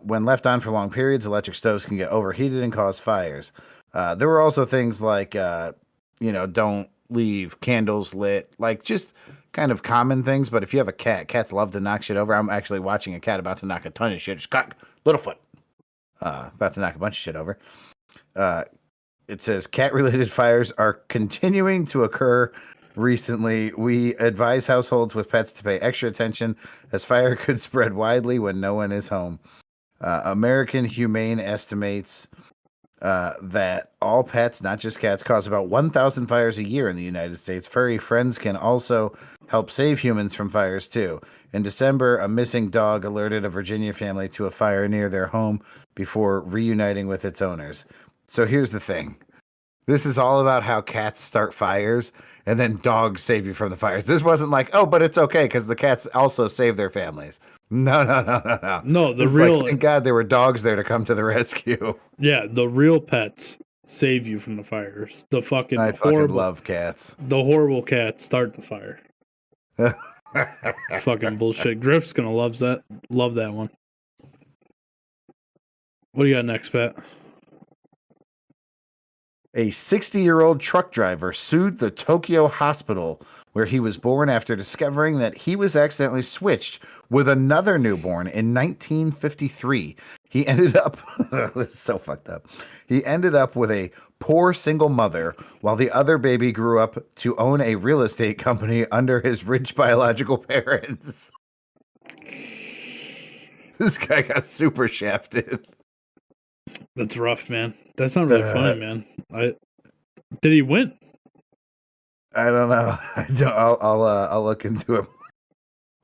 When left on for long periods, electric stoves can get overheated and cause fires. There were also things like, don't leave candles lit, like just kind of common things. But if you have a cat, cats love to knock shit over. I'm actually watching a cat about to knock a ton of shit. Just Littlefoot, about to knock a bunch of shit over. It says cat-related fires are continuing to occur recently. We advise households with pets to pay extra attention as fire could spread widely when no one is home. American Humane estimates that all pets, not just cats, cause about 1,000 fires a year in the United States. Furry friends can also help save humans from fires, too. In December, a missing dog alerted a Virginia family to a fire near their home before reuniting with its owners. So here's the thing. This is all about how cats start fires and then dogs save you from the fires. This wasn't like, oh, but it's okay because the cats also save their families. No. No, thank God there were dogs there to come to the rescue. Yeah, the real pets save you from the fires. I fucking love cats. The horrible cats start the fire. Fucking bullshit. Griff's gonna love that one. What do you got next, Pat? A 60-year-old truck driver sued the Tokyo hospital where he was born after discovering that he was accidentally switched with another newborn in 1953. He ended up, this is so fucked up. He ended up with a poor single mother while the other baby grew up to own a real estate company under his rich biological parents. This guy got super shafted. That's rough, man. That's not really funny, man. Did he win? I don't know. I'll look into it.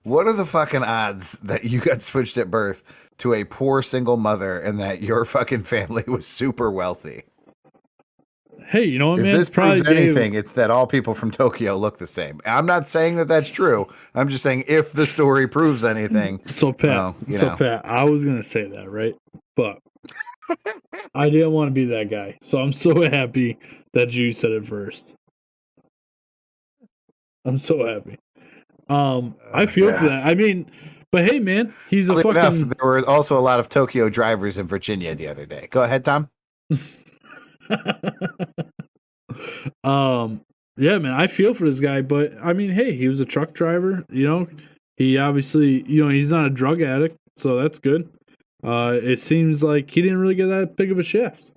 What are the fucking odds that you got switched at birth to a poor single mother and that your fucking family was super wealthy? Hey, you know what, if man? If this proves anything, it's that all people from Tokyo look the same. I'm not saying that that's true. I'm just saying if the story proves anything. So Pat, Pat, I was gonna say that, right? But I didn't want to be that guy. So I'm so happy that you said it first. I'm so happy. I feel for that. I mean, but hey, man, he's a Oddly enough, fucking. there were also a lot of Tokyo drivers in Virginia the other day. Go ahead, Tom. Yeah, man, I feel for this guy, but I mean, hey, he was a truck driver. You know, he obviously, he's not a drug addict, so that's good. It seems like he didn't really get that big of a shift.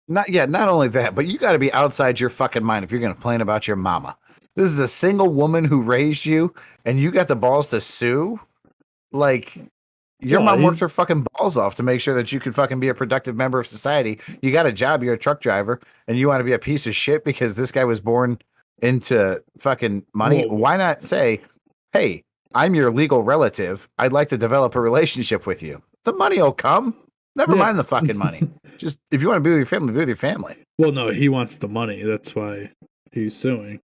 Not only that, but you got to be outside your fucking mind if you're going to complain about your mama. This is a single woman who raised you, and you got the balls to sue. Like, your Well, mom he- worked her fucking balls off to make sure that you could fucking be a productive member of society. You got a job, you're a truck driver, and you want to be a piece of shit because this guy was born into fucking money. Whoa. Why not say, hey, I'm your legal relative. I'd like to develop a relationship with you. The money will come. Never Yeah. mind the fucking money. Just if you want to be with your family, be with your family. Well, no, he wants the money. That's why he's suing.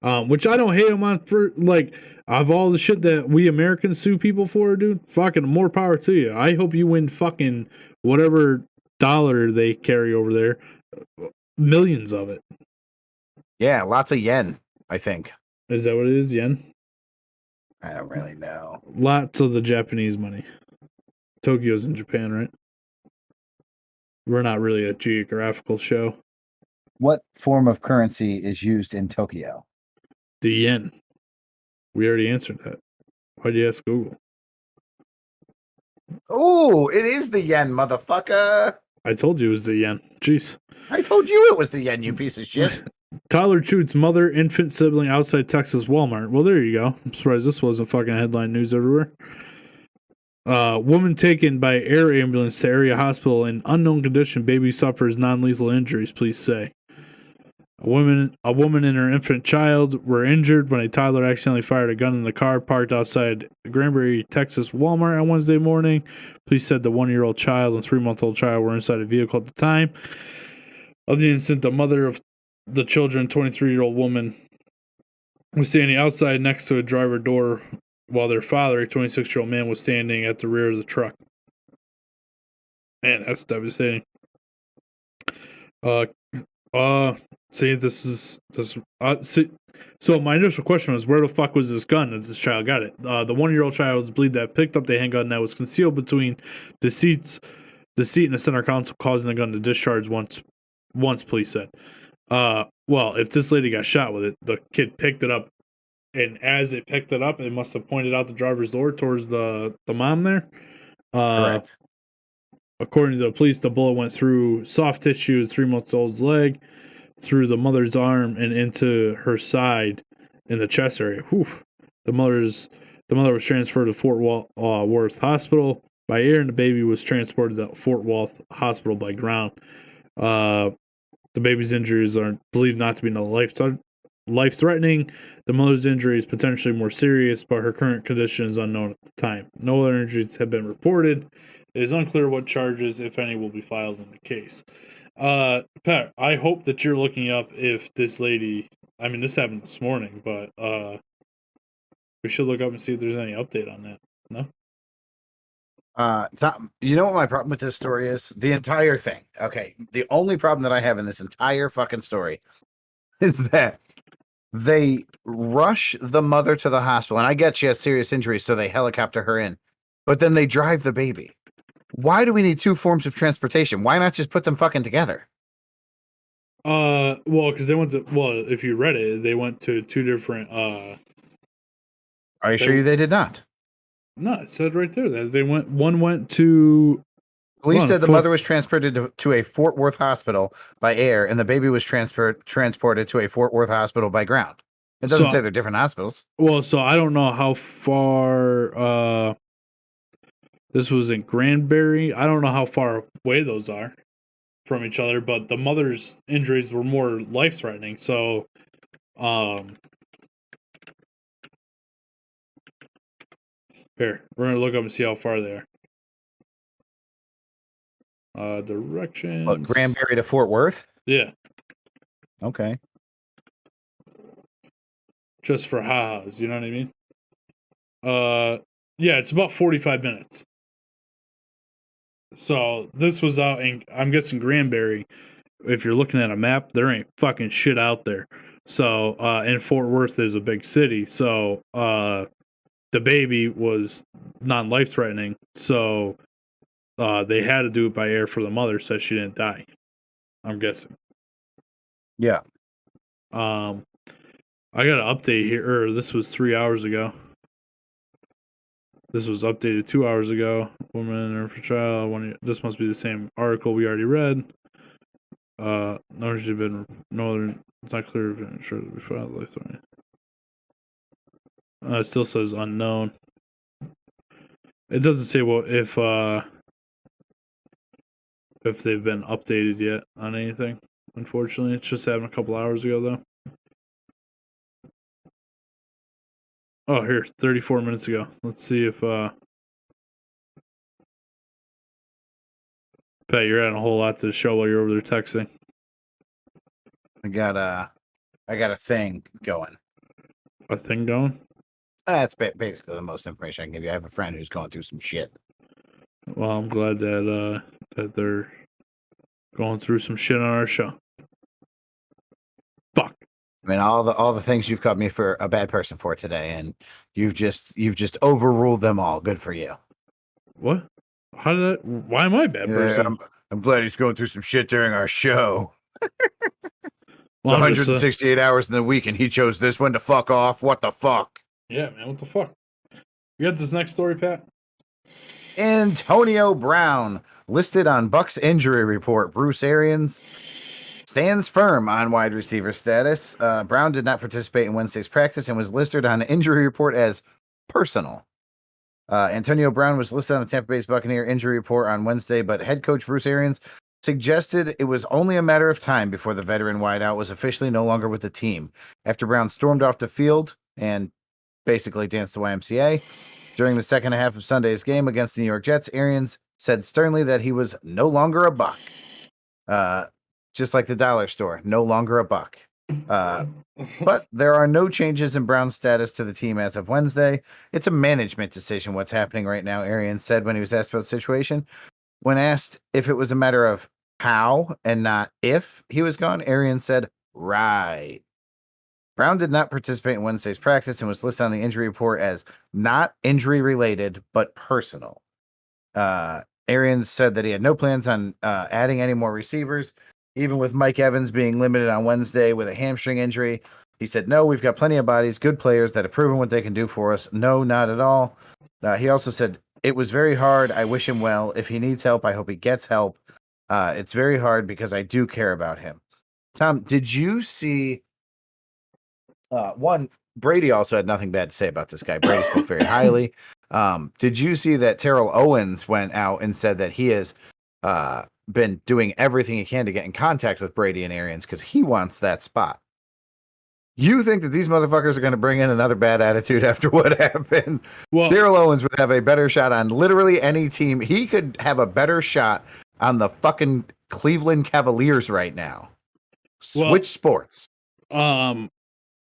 Which I don't hate him on for, like, of all the shit that we Americans sue people for, dude. Fucking more power to you. I hope you win fucking whatever dollar they carry over there, millions of it. Yeah, lots of yen, I think. Is that what it is? Yen. I don't really know. Lots of the Japanese money. Tokyo's in Japan, right? We're not really a geographical show. What form of currency is used in Tokyo? The yen. We already answered that. Why'd you ask Google? Oh, it is the yen, motherfucker. I told you it was the yen. Jeez. I told you it was the yen, you piece of shit. Tyler shoots mother, infant sibling outside Texas Walmart. Well, there you go. I'm surprised this wasn't fucking headline news everywhere. Woman taken by air ambulance to area hospital in unknown condition. Baby suffers non-lethal injuries. Police say. A woman and her infant child were injured when a toddler accidentally fired a gun in the car parked outside Granbury, Texas Walmart on Wednesday morning. Police said the 1-year-old child and 3-month-old child were inside a vehicle at the time of the incident. The mother of the children, 23-year-old woman, was standing outside next to a driver door while their father, a 26-year-old man, was standing at the rear of the truck. Man, that's devastating. So my initial question was, where the fuck was this gun that this child got it? The 1-year-old child was believed to have picked up the handgun that was concealed between the seat and the center console, causing the gun to discharge once police said. Well, if this lady got shot with it, the kid picked it up, and as it picked it up, it must have pointed out the driver's door towards the mom there. Correct. According to the police, the bullet went through soft tissue, 3-month-old's leg, through the mother's arm, and into her side in the chest area. Whew. The mother was transferred to Fort Worth Hospital by air, and the baby was transported to Fort Worth Hospital by ground. The baby's injuries are believed not to be life-threatening. The mother's injury is potentially more serious, but her current condition is unknown at the time. No other injuries have been reported. It is unclear what charges, if any, will be filed in the case. Pat, I hope that you're looking up if this lady, I mean, this happened this morning, but we should look up and see if there's any update on that. No? Tom, you know what my problem with this story is? The entire thing. Okay. The only problem that I have in this entire fucking story is that they rush the mother to the hospital, and I get she has serious injuries, so they helicopter her in, but then they drive the baby. Why do we need two forms of transportation? Why not just put them fucking together? Well, because if you read it, they went to two different, Are you sure they did not? No, it said right there that one went to. Police said the mother was transported to a Fort Worth hospital by air, and the baby was transported to a Fort Worth hospital by ground. It doesn't say they're different hospitals. Well, so I don't know how far this was in Granbury. I don't know how far away those are from each other, but the mother's injuries were more life-threatening. So, here, we're gonna look up and see how far they are. Directions. What, Granbury to Fort Worth? Yeah. Okay. Just for ha-has, you know what I mean? Yeah, it's about 45 minutes. So this was out in, I'm guessing, Granbury. If you're looking at a map, there ain't fucking shit out there. So, and Fort Worth is a big city. So, the baby was non-life threatening. So, they had to do it by air for the mother so she didn't die. I'm guessing. Yeah. I got an update here. This was 3 hours ago. This was updated 2 hours ago. Woman in her child. This must be the same article we already read. No, she's been northern. It's not clear if it's sure to be filed life threatening. It still says unknown. It doesn't say if they've been updated yet on anything. Unfortunately, it's just happened a couple hours ago though. Oh, here, 34 minutes ago. Let's see if Pat, you're adding a whole lot to the show while you're over there texting. I got a thing going. A thing going? That's basically the most information I can give you. I have a friend who's going through some shit. Well, I'm glad that that they're going through some shit on our show. Fuck. I mean, all the things you've called me for a bad person for today, and you've just overruled them all. Good for you. What? How did that? Why am I a bad person? I'm glad he's going through some shit during our show. Well, 168 hours in the week, and he chose this one to fuck off. What the fuck? Yeah, man. What the fuck? You got this next story, Pat? Antonio Brown listed on Bucks injury report. Bruce Arians stands firm on wide receiver status. Brown did not participate in Wednesday's practice and was listed on the injury report as personal. Antonio Brown was listed on the Tampa Bay Buccaneers injury report on Wednesday, but head coach Bruce Arians suggested it was only a matter of time before the veteran wideout was officially no longer with the team. After Brown stormed off the field and basically danced the YMCA during the second half of Sunday's game against the New York Jets, Arians said sternly that he was no longer a Buck. Just like the dollar store, no longer a Buck. But there are no changes in Brown's status to the team as of Wednesday. It's a management decision what's happening right now, Arians said when he was asked about the situation. When asked if it was a matter of how and not if he was gone, Arians said, right. Brown did not participate in Wednesday's practice and was listed on the injury report as not injury related, but personal. Arians said that he had no plans on adding any more receivers, even with Mike Evans being limited on Wednesday with a hamstring injury. He said, no, we've got plenty of bodies, good players that have proven what they can do for us. No, not at all. He also said, it was very hard. I wish him well. If he needs help, I hope he gets help. It's very hard because I do care about him. Tom, did you see one? Brady also had nothing bad to say about this guy. Brady spoke very highly. Did you see that Terrell Owens went out and said that he has been doing everything he can to get in contact with Brady and Arians because he wants that spot? You think that these motherfuckers are going to bring in another bad attitude after what happened? Well, Terrell Owens would have a better shot on literally any team. He could have a better shot on the fucking Cleveland Cavaliers right now. Switch sports. Do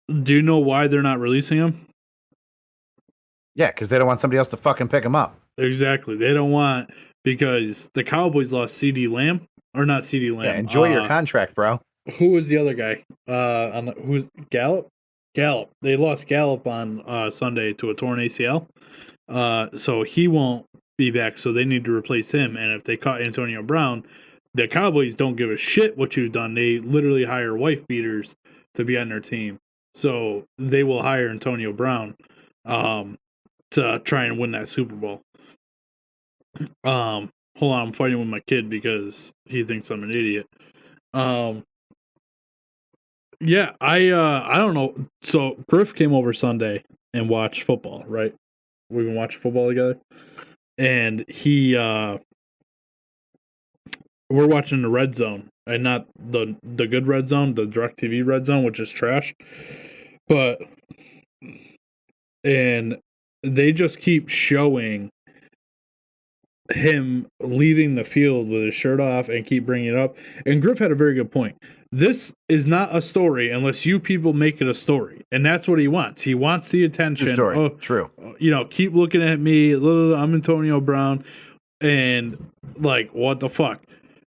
you know why they're not releasing him? Yeah, because they don't want somebody else to fucking pick him up. Exactly. They don't want, because the Cowboys lost CD Lamb, or not CD Lamb. Yeah, enjoy your contract, bro. Who was the other guy? Who's Gallup? Gallup. They lost Gallup on Sunday to a torn ACL. So he won't be back. So they need to replace him. And if they caught Antonio Brown, the Cowboys don't give a shit what you've done. They literally hire wife beaters to be on their team. So they will hire Antonio Brown to try and win that Super Bowl. Hold on, I'm fighting with my kid because he thinks I'm an idiot. Yeah, I don't know. So Griff came over Sunday and watched football, right? We've been watching football together. And we're watching the red zone, and not the good red zone, the DirecTV red zone, which is trash. And they just keep showing him leaving the field with his shirt off and keep bringing it up. And Griff had a very good point. This is not a story unless you people make it a story. And that's what he wants. He wants the attention. True story. True. You know, keep looking at me. I'm Antonio Brown. And like, what the fuck?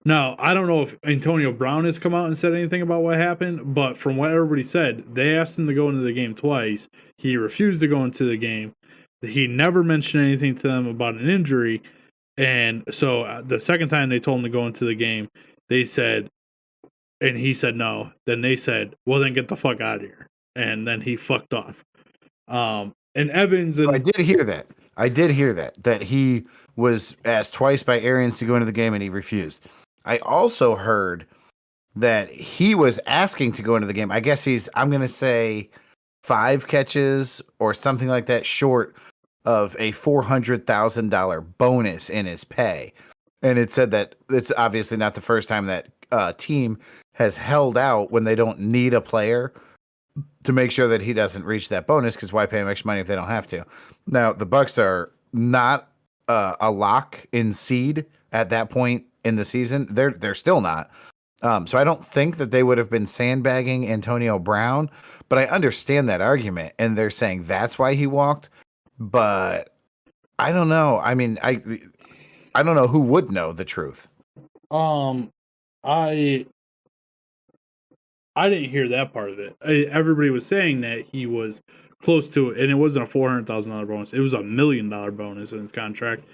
Now, I don't know if Antonio Brown has come out and said anything about what happened, but from what everybody said, they asked him to go into the game twice. He refused to go into the game. He never mentioned anything to them about an injury. And so the second time they told him to go into the game, they said, and he said no. Then they said, well, then get the fuck out of here. And then he fucked off. And Evans and I did hear that he was asked twice by Arians to go into the game and he refused. I also heard that he was asking to go into the game. I guess I'm going to say 5 catches or something like that short of a $400,000 bonus in his pay. And it said that it's obviously not the first time that team has held out when they don't need a player to make sure that he doesn't reach that bonus, because why pay him extra money if they don't have to? Now, the Bucks are not a lock in seed at that point in the season. They're still not. So I don't think that they would have been sandbagging Antonio Brown, but I understand that argument, and they're saying that's why he walked. But I don't know. I mean, I don't know who would know the truth. I didn't hear that part of it. Everybody was saying that he was close to it, and it wasn't a $400,000 bonus. It was a $1 million bonus in his contract.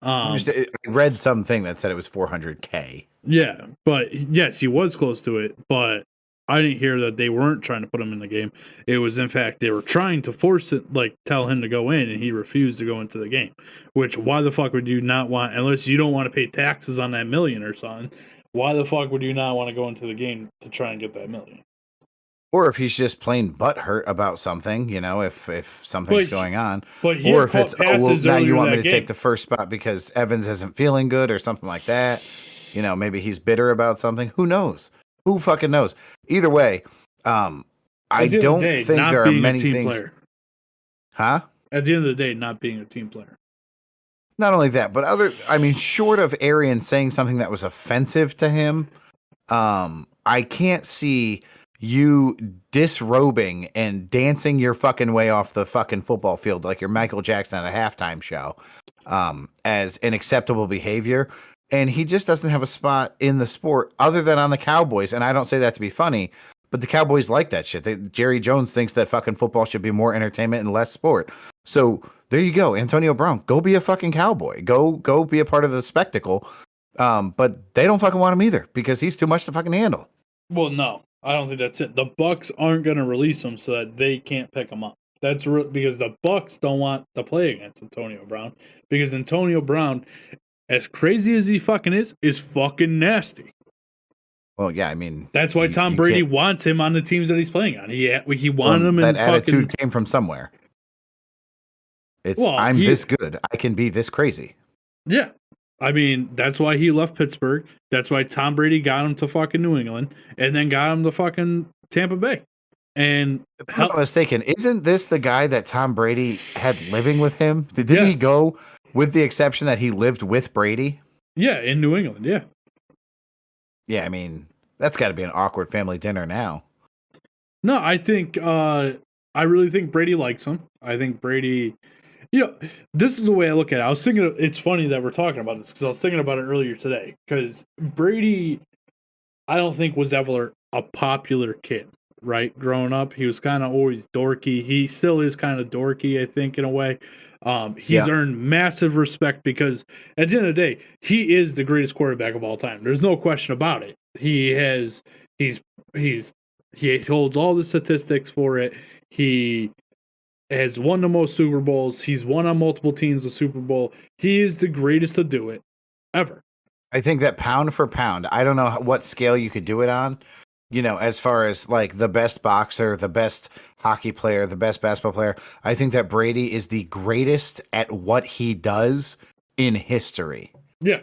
I read something that said it was $400K. Yeah, but yes, he was close to it, but I didn't hear that they weren't trying to put him in the game. It was, in fact, they were trying to force it, like tell him to go in, and he refused to go into the game. Which, why the fuck would you not want, unless you don't want to pay taxes on that $1 million or something, why the fuck would you not want to go into the game to try and get that $1 million? Or if he's just plain butthurt about something, if something's going on. But or if it's, now you want me to game. take the first spot because Evans isn't feeling good or something like that. Maybe he's bitter about something. Who knows? Who fucking knows? Either way, I don't think there are many things. Player. Huh? At the end of the day, not being a team player. Not only that, but short of Arian saying something that was offensive to him, I can't see you disrobing and dancing your fucking way off the fucking football field like you're Michael Jackson at a halftime show as an acceptable behavior. And he just doesn't have a spot in the sport other than on the Cowboys. And I don't say that to be funny, but the Cowboys like that shit. Jerry Jones thinks that fucking football should be more entertainment and less sport. So there you go. Antonio Brown, go be a fucking Cowboy. Go be a part of the spectacle. But they don't fucking want him either because he's too much to fucking handle. Well, no, I don't think that's it. The Bucks aren't going to release him so that they can't pick him up. That's because the Bucks don't want to play against Antonio Brown, because Antonio Brown, as crazy as he fucking is fucking nasty. Well, yeah, I mean, that's why Tom Brady wants him on the teams that he's playing on. He wanted him. That attitude came from somewhere. I'm this good. I can be this crazy. Yeah. I mean, that's why he left Pittsburgh. That's why Tom Brady got him to fucking New England and then got him to fucking Tampa Bay. And if I'm not mistaken, isn't this the guy that Tom Brady had living with him? Didn't he go, with the exception that he lived with Brady? Yeah, in New England, yeah. Yeah, I mean, that's got to be an awkward family dinner now. No, I think, I really think Brady likes him. I think Brady... this is the way I look at it. I was thinking, it's funny that we're talking about this because I was thinking about it earlier today. Because Brady, I don't think was ever a popular kid, right? Growing up, he was kind of always dorky. He still is kind of dorky, I think, in a way. He's earned massive respect because at the end of the day, he is the greatest quarterback of all time. There's no question about it. He holds all the statistics for it. He has won the most Super Bowls. He's won on multiple teams the Super Bowl. He is the greatest to do it ever. I think that pound for pound, I don't know what scale you could do it on, as far as like the best boxer, the best hockey player, the best basketball player. I think that Brady is the greatest at what he does in history. Yeah.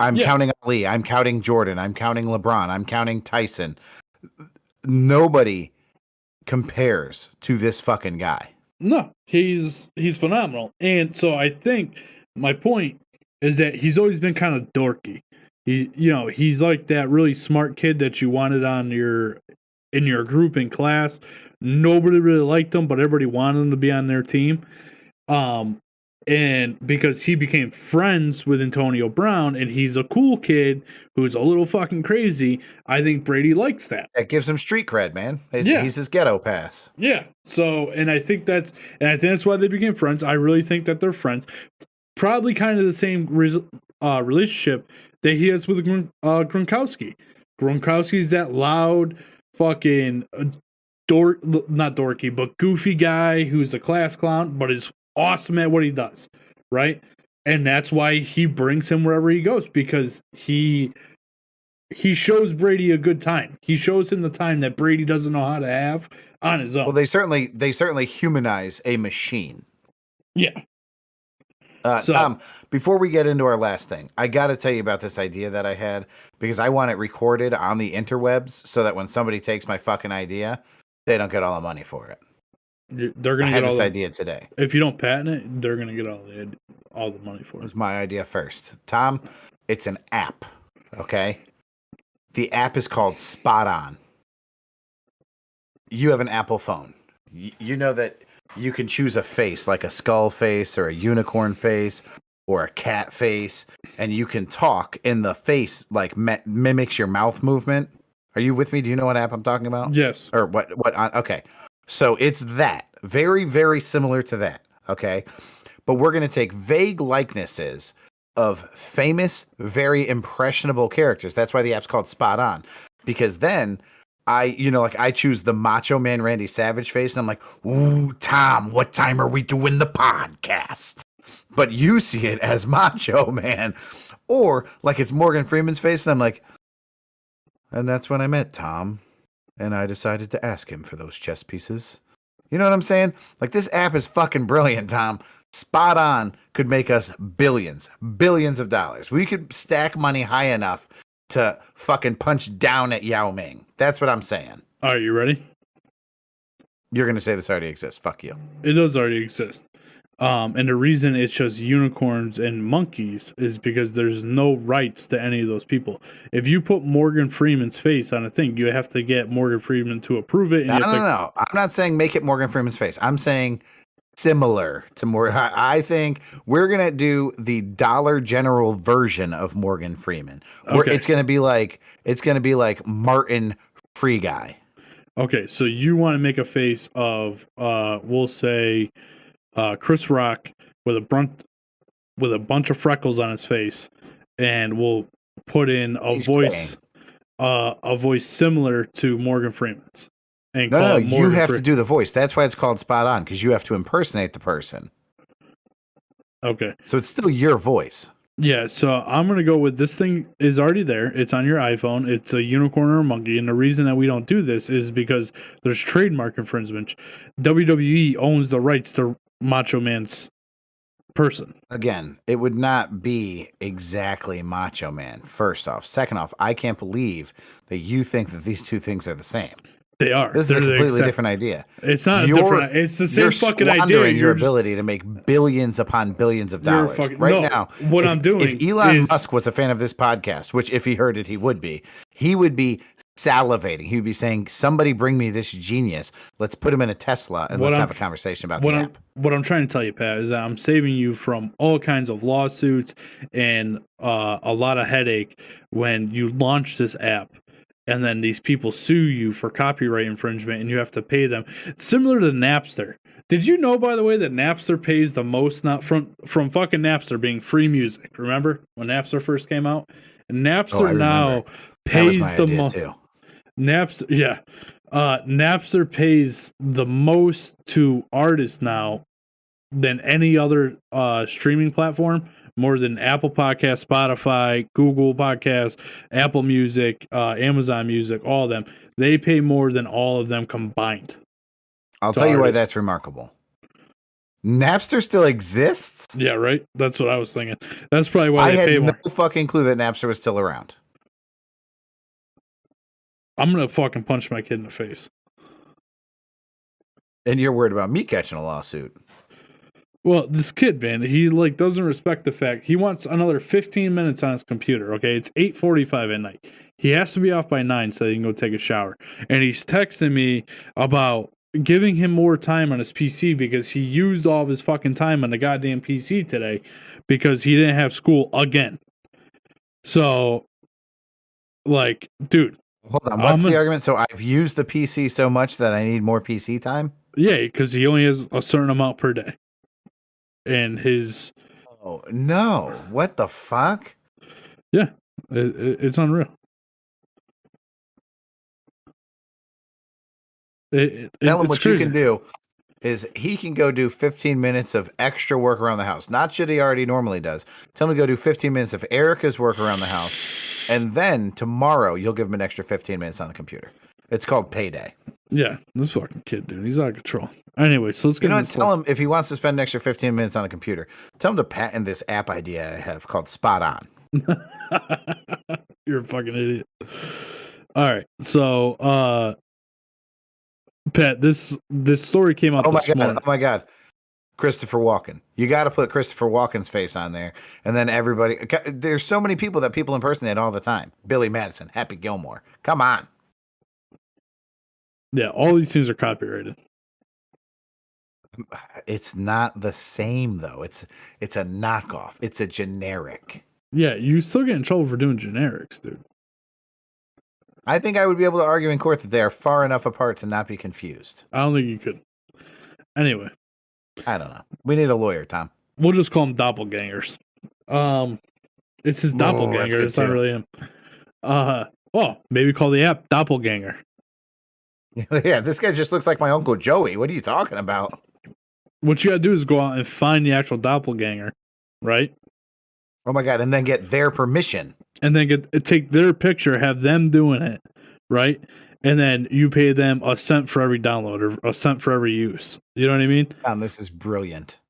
I'm counting Ali. I'm counting Jordan. I'm counting LeBron. I'm counting Tyson. Nobody compares to this fucking guy. No, he's phenomenal. And so I think my point is that he's always been kind of dorky. He's like that really smart kid that you wanted in your group in class. Nobody really liked him, but everybody wanted him to be on their team. And because he became friends with Antonio Brown and he's a cool kid who's a little fucking crazy, I think Brady likes that. That gives him street cred, man. Yeah. He's his ghetto pass. Yeah. So, and I think that's why they became friends. I really think that they're friends. Probably kind of the same relationship that he has with Gronkowski. Gronkowski's that loud fucking not dorky, but goofy guy who's a class clown, but is awesome at what he does, right? And that's why he brings him wherever he goes, because he shows Brady a good time. He shows him the time that Brady doesn't know how to have on his own. Well, they certainly humanize a machine. Yeah. Tom, before we get into our last thing, I got to tell you about this idea that I had, because I want it recorded on the interwebs so that when somebody takes my fucking idea, they don't get all the money for it. They're gonna get this idea today. If you don't patent it, they're gonna get all the money for it. It was my idea first. Tom, it's an app, okay? The app is called Spot On. You have an Apple phone. You know that you can choose a face, like a skull face or a unicorn face or a cat face, and you can talk, and the face like mimics your mouth movement. Are you with me? Do you know what app I'm talking about? Yes. Or what? Okay. So it's that. Very, very similar to that. Okay. But we're going to take vague likenesses of famous, very impressionable characters. That's why the app's called Spot On. Because then I choose the Macho Man Randy Savage face, and I'm like, ooh, Tom, what time are we doing the podcast? But you see it as Macho Man. Or like it's Morgan Freeman's face, and I'm like, and that's when I met Tom, and I decided to ask him for those chess pieces. You know what I'm saying? Like, this app is fucking brilliant, Tom. Spot On could make us billions of dollars. We could stack money high enough to fucking punch down at Yao Ming. That's what I'm saying. Are you ready? You're going to say this already exists. Fuck you. It does already exist. And the reason it's just unicorns and monkeys is because there's no rights to any of those people. If you put Morgan Freeman's face on a thing, you have to get Morgan Freeman to approve it. And No. I'm not saying make it Morgan Freeman's face. I'm saying similar to Morgan. I think we're going to do the Dollar General version of Morgan Freeman. Okay. It's going to be like Martin Free Guy. Okay, so you want to make a face of, we'll say, Chris Rock with a bunch of freckles on his face, and we'll put in a voice similar to Morgan Freeman's. And no, you have to do the voice. That's why it's called Spot On, because you have to impersonate the person. Okay, so it's still your voice. Yeah, so I'm going to go with this thing is already there. It's on your iPhone. It's a unicorn or a monkey. And the reason that we don't do this is because there's trademark infringement. WWE owns the rights to Macho Man's person. Again, it would not be exactly Macho Man, first off. Second off, I can't believe that you think that these two things are the same. They are. This is a completely different idea. It's not different. It's the same fucking idea. You're your ability to make billions upon billions of dollars. Now, what I'm doing if Elon Musk was a fan of this podcast, which if he heard it, he would be salivating. He would be saying, somebody bring me this genius. Let's put him in a Tesla and let's have a conversation about the app. What I'm trying to tell you, Pat, is that I'm saving you from all kinds of lawsuits and a lot of headache when you launch this app. And then these people sue you for copyright infringement, and you have to pay them. It's similar to Napster. Did you know, by the way, that Napster pays the most, not from fucking Napster being free music? Remember when Napster first came out? And Napster now pays the most. Napster, yeah. Napster pays the most to artists now than any other streaming platform. More than Apple Podcasts, Spotify, Google Podcasts, Apple Music, Amazon Music, all of them. They pay more than all of them combined. I'll tell you why that's remarkable. Napster still exists? Yeah, right? That's what I was thinking. That's probably why they pay more. I had no fucking clue that Napster was still around. I'm going to fucking punch my kid in the face. And you're worried about me catching a lawsuit. Well, this kid, man, he doesn't respect the fact he wants another 15 minutes on his computer. Okay, it's 8:45 at night. He has to be off by 9 so he can go take a shower. And he's texting me about giving him more time on his PC because he used all of his fucking time on the goddamn PC today because he didn't have school again. So, like, dude. Hold on. What's the argument? So I've used the PC so much that I need more PC time? Yeah, because he only has a certain amount per day. And his... Oh, no. What the fuck? Yeah, it's unreal. Tell him what crazy. you can do is he can go do 15 minutes of extra work around the house. Not shit he already normally does. Tell him to go do 15 minutes of Erica's work around the house. And then tomorrow you'll give him an extra 15 minutes on the computer. It's called payday. Yeah, this fucking kid, dude. He's out of control. Anyway, so let's get into tell him if he wants to spend an extra 15 minutes on the computer, tell him to patent this app idea I have called Spot On. You're a fucking idiot. All right. So, Pat, this story came out this morning. Oh my God. Christopher Walken. You got to put Christopher Walken's face on there. And then everybody, there's so many people that people impersonate all the time. Billy Madison, Happy Gilmore. Come on. Yeah, all these things are copyrighted. It's not the same though. It's a knockoff. It's a generic. Yeah, you still get in trouble for doing generics, dude. I think I would be able to argue in courts that they are far enough apart to not be confused. I don't think you could. Anyway. I don't know. We need a lawyer, Tom. We'll just call them doppelgangers. It's his doppelganger. It's not really him. Maybe call the app Doppelganger. Yeah, this guy just looks like my Uncle Joey. What are you talking about? What you gotta do is go out and find the actual doppelganger, right? Oh my God, and then get their permission. And then take their picture, have them doing it, right? And then you pay them a cent for every download or a cent for every use. You know what I mean? Tom, this is brilliant.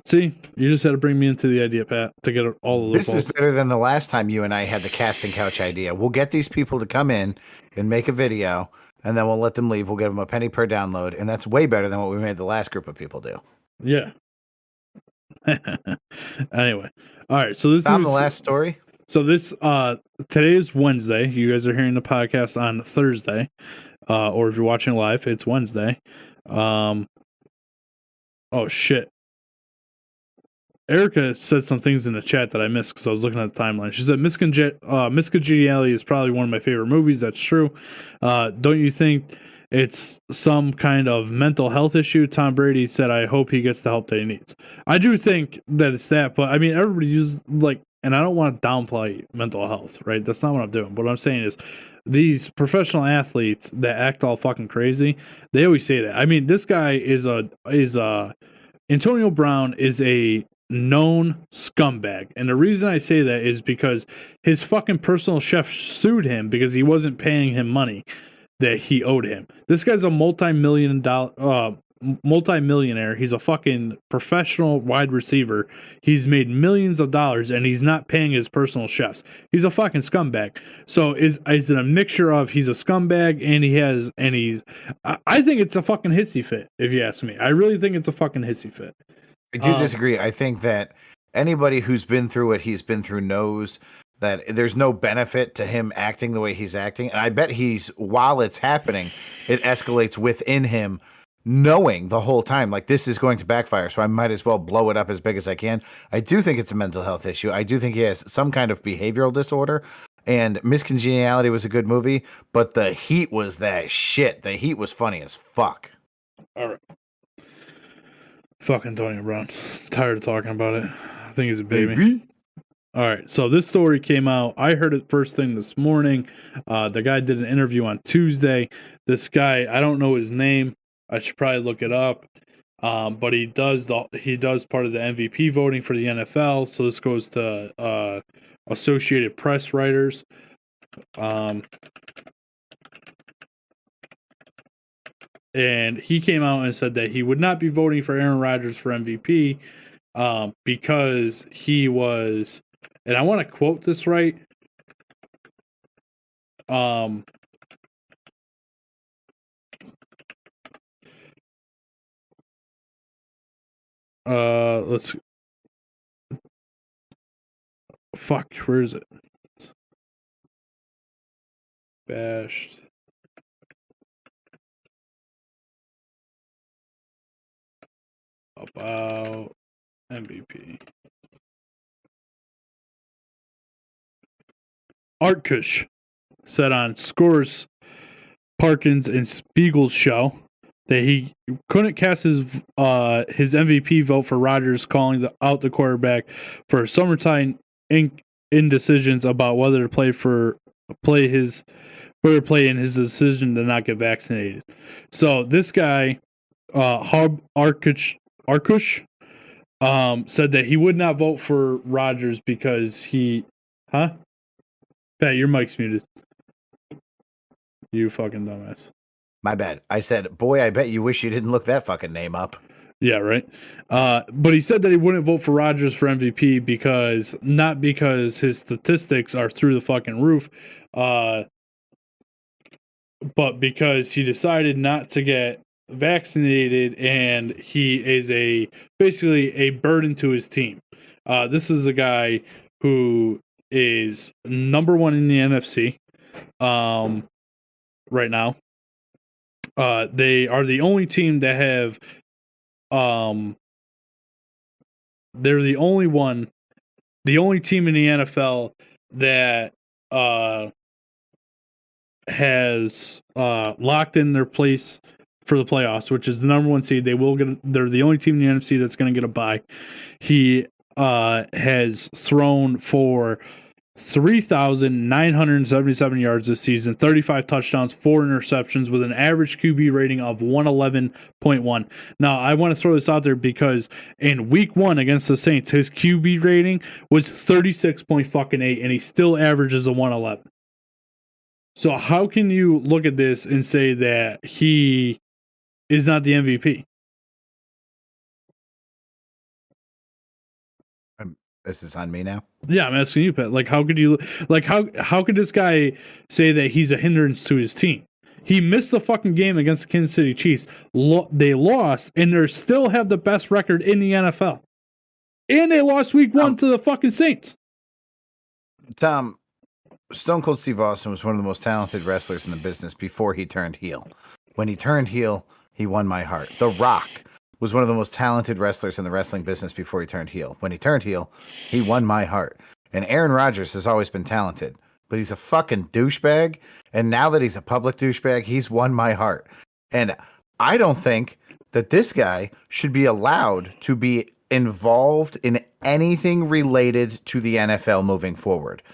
See, you just had to bring me into the idea, Pat, to get all the loopholes. This is better than the last time you and I had the casting couch idea. We'll get these people to come in and make a video, and then we'll let them leave. We'll give them a penny per download, and that's way better than what we made the last group of people do. Yeah. Anyway, all right. So this Tom, the last story. So this today is Wednesday. You guys are hearing the podcast on Thursday, or if you're watching live, it's Wednesday. Oh shit! Erica said some things in the chat that I missed because I was looking at the timeline. She said, Miss Congeniality is probably one of my favorite movies. That's true. Don't you think it's some kind of mental health issue? Tom Brady said, I hope he gets the help that he needs. I do think that it's that, but I mean, everybody uses, like, and I don't want to downplay mental health, right? That's not what I'm doing. What I'm saying is these professional athletes that act all fucking crazy, they always say that. I mean, this guy is Antonio Brown is a known scumbag. And the reason I say that is because his fucking personal chef sued him because he wasn't paying him money that he owed him. This guy's a multi-millionaire. He's a fucking professional wide receiver. He's made millions of dollars and he's not paying his personal chefs. He's a fucking scumbag. So is it a mixture of he's a scumbag and I think it's a fucking hissy fit, if you ask me. I really think it's a fucking hissy fit. I do disagree. I think that anybody who's been through what he's been through knows that there's no benefit to him acting the way he's acting. And I bet while it's happening, it escalates within him, knowing the whole time, like, this is going to backfire. So I might as well blow it up as big as I can. I do think it's a mental health issue. I do think he has some kind of behavioral disorder. And Miss Congeniality was a good movie, but The Heat was that shit. The Heat was funny as fuck. All right. Fucking Antonio Brown. Tired of talking about it. I think he's a baby. All right. So this story came out. I heard it first thing this morning. The guy did an interview on Tuesday. This guy, I don't know his name. I should probably look it up. But he does part of the MVP voting for the NFL. So this goes to Associated Press writers. And he came out and said that he would not be voting for Aaron Rodgers for MVP because he was, and I want to quote this right. Let's, fuck, where is it? Bashed. about MVP. Artkush said on Scores, Parkins, and Spiegel's show that he couldn't cast his MVP vote for Rodgers, calling out the quarterback for summertime indecisions about whether to play in his decision to not get vaccinated. So this guy, Arkush, said that he would not vote for Rodgers because Pat, your mic's muted. You fucking dumbass. My bad. I said, boy, I bet you wish you didn't look that fucking name up. Yeah, right. But he said that he wouldn't vote for Rodgers for MVP not because his statistics are through the fucking roof, but because he decided not to get vaccinated and he is basically a burden to his team. This is a guy who is number one in the NFC right now. They are the only team that have they're the only team in the NFL that has locked in their place for the playoffs, which is the number one seed. They're the only team in the NFC that's going to get a bye. He has thrown for 3,977 yards this season, 35 touchdowns, 4 interceptions with an average QB rating of 111.1. Now, I want to throw this out there because in week 1 against the Saints, his QB rating was 36.8 and he still averages a 111. So how can you look at this and say that he is not the MVP? This is on me now. Yeah, I'm asking you, Pat. Like, how could this guy say that he's a hindrance to his team? He missed the fucking game against the Kansas City Chiefs. They lost, and they still have the best record in the NFL. And they lost week 1 to the fucking Saints. Tom, Stone Cold Steve Austin was one of the most talented wrestlers in the business before he turned heel. When he turned heel, he won my heart. The Rock was one of the most talented wrestlers in the wrestling business before he turned heel. When he turned heel, he won my heart. And Aaron Rodgers has always been talented, but he's a fucking douchebag. And now that he's a public douchebag, he's won my heart. And I don't think that this guy should be allowed to be involved in anything related to the NFL moving forward.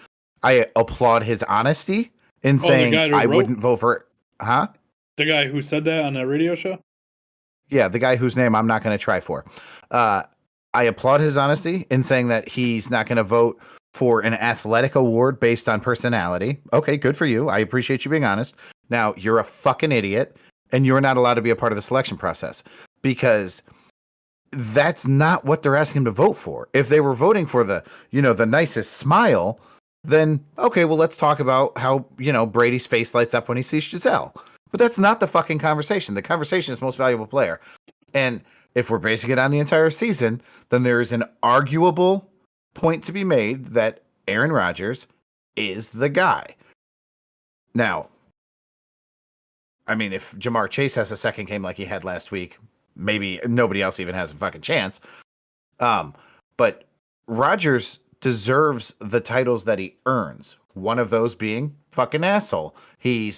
I applaud his honesty in saying I wouldn't vote for... Huh? The guy who said that on that radio show? Yeah, the guy whose name I'm not going to try for. I applaud his honesty in saying that he's not going to vote for an athletic award based on personality. Okay, good for you. I appreciate you being honest. Now, you're a fucking idiot, and you're not allowed to be a part of the selection process because that's not what they're asking him to vote for. If they were voting for the nicest smile, then, okay, well, let's talk about how, Brady's face lights up when he sees Giselle. But that's not the fucking conversation. The conversation is most valuable player. And if we're basing it on the entire season, then there is an arguable point to be made that Aaron Rodgers is the guy. Now, I mean, if Jamar Chase has a second game like he had last week, maybe nobody else even has a fucking chance. But Rodgers deserves the titles that he earns. One of those being fucking asshole. He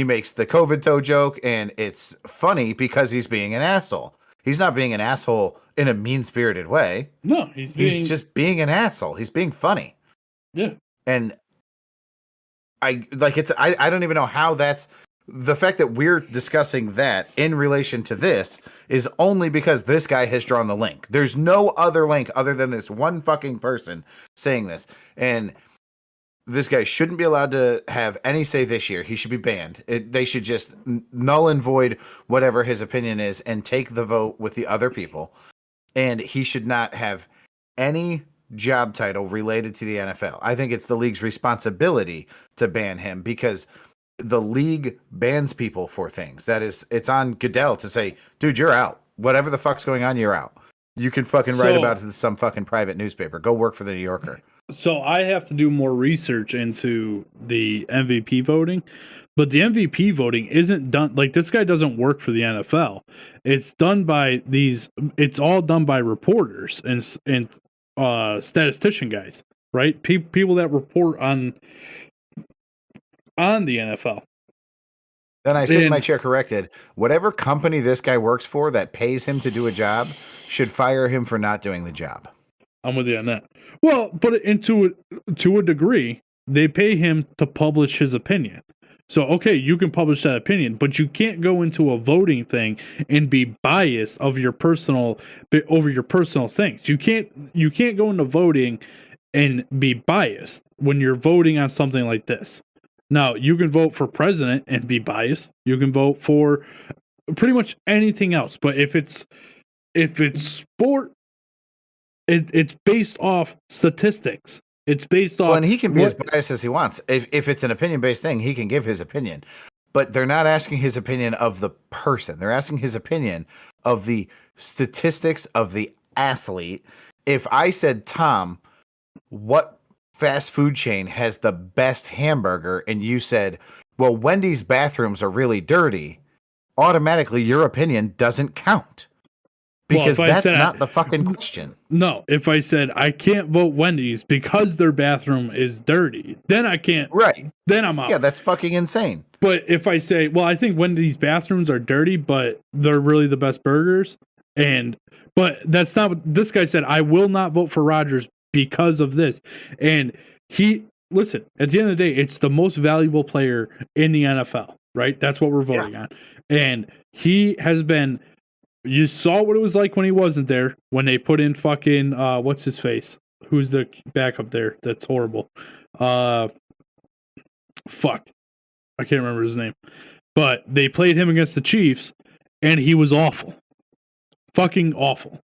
makes the COVID toe joke, and it's funny because he's being an asshole. He's not being an asshole in a mean-spirited way. No, he's just being an asshole. He's being funny. Yeah. And I don't even know how that's the fact that we're discussing that in relation to this is only because this guy has drawn the link. There's no other link other than this one fucking person saying this. And this guy shouldn't be allowed to have any say this year. He should be banned. They should just null and void whatever his opinion is and take the vote with the other people. And he should not have any job title related to the NFL. I think it's the league's responsibility to ban him because the league bans people for things. It's on Goodell to say, dude, you're out. Whatever the fuck's going on, you're out. You can fucking write about it in some fucking private newspaper. Go work for the New Yorker. So I have to do more research into the MVP voting, but the MVP voting isn't done like this guy doesn't work for the NFL. It's done by these. It's all done by reporters and statistician guys, right? People that report on the NFL. Then I sit in my chair corrected. Whatever company this guy works for that pays him to do a job should fire him for not doing the job. I'm with you on that. Well, but to a degree, they pay him to publish his opinion. So, okay, you can publish that opinion, but you can't go into a voting thing and be biased over your personal things. You can't go into voting and be biased when you're voting on something like this. Now, you can vote for president and be biased. You can vote for pretty much anything else, but if it's sport, it's based off statistics. It's based off. Well, and he can be as biased as he wants. If it's an opinion-based thing, he can give his opinion. But they're not asking his opinion of the person. They're asking his opinion of the statistics of the athlete. If I said, Tom, what fast food chain has the best hamburger? And you said, well, Wendy's bathrooms are really dirty. Automatically, your opinion doesn't count. Because that's not the fucking question. No, if I said I can't vote Wendy's because their bathroom is dirty, then I can't. Right. Then I'm out. Yeah, that's fucking insane. But if I say, well, I think Wendy's bathrooms are dirty, but they're really the best burgers, but that's not what this guy said. I will not vote for Rodgers because of this. And listen, at the end of the day, it's the most valuable player in the NFL, right? That's what we're voting on. And he has been. You saw what it was like when he wasn't there, when they put in fucking, what's his face? Who's the backup there? That's horrible. Fuck. I can't remember his name. But they played him against the Chiefs, and he was awful. Fucking awful.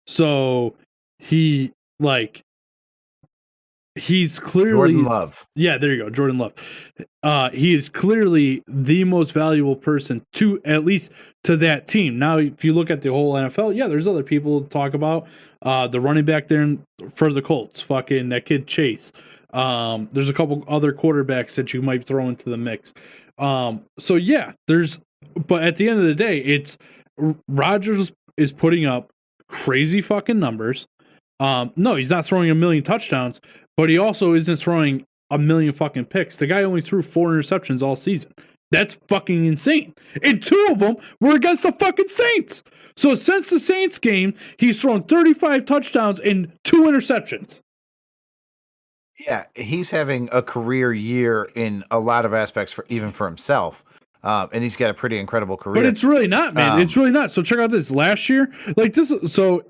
So, he's clearly Jordan Love. Yeah, there you go, Jordan Love. He is clearly the most valuable person to at least to that team. Now, if you look at the whole NFL, yeah, there's other people to talk about. The running back there for the Colts, fucking that kid Chase. There's a couple other quarterbacks that you might throw into the mix. So yeah, but at the end of the day, it's Rodgers is putting up crazy fucking numbers. No, he's not throwing 1 million touchdowns, but he also isn't throwing 1 million fucking picks. The guy only threw 4 interceptions all season. That's fucking insane. And 2 of them were against the fucking Saints. So since the Saints game, he's thrown 35 touchdowns and 2 interceptions. Yeah, he's having a career year in a lot of aspects even for himself. And he's got a pretty incredible career. But it's really not, man. It's really not. So check out this. Last year, so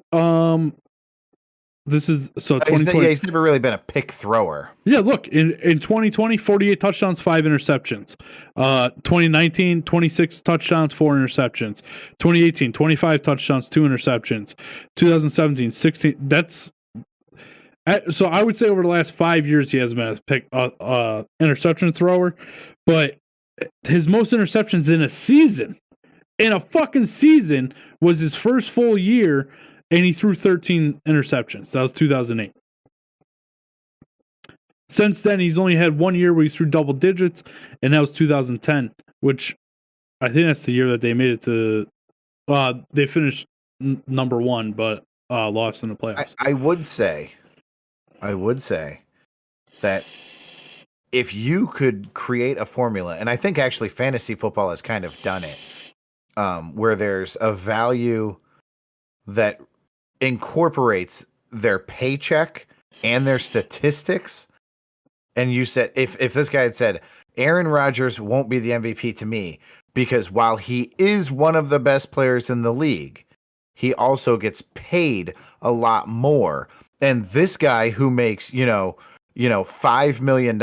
2020. He's never really been a pick thrower. Yeah, look, in 2020, 48 touchdowns, 5 interceptions. 2019, 26 touchdowns, 4 interceptions. 2018, 25 touchdowns, 2 interceptions. 2017, 16. So I would say over the last 5 years, he hasn't been a interception thrower, but his most interceptions in a fucking season, was his first full year. And he threw 13 interceptions. That was 2008. Since then, he's only had 1 year where he threw double digits, and that was 2010, which I think that's the year that they made it to. They finished number 1, but lost in the playoffs. I would say that if you could create a formula, and I think actually fantasy football has kind of done it, where there's a value that incorporates their paycheck and their statistics. And you said, if this guy had said, Aaron Rodgers won't be the MVP to me because while he is one of the best players in the league, he also gets paid a lot more. And this guy who makes, $5 million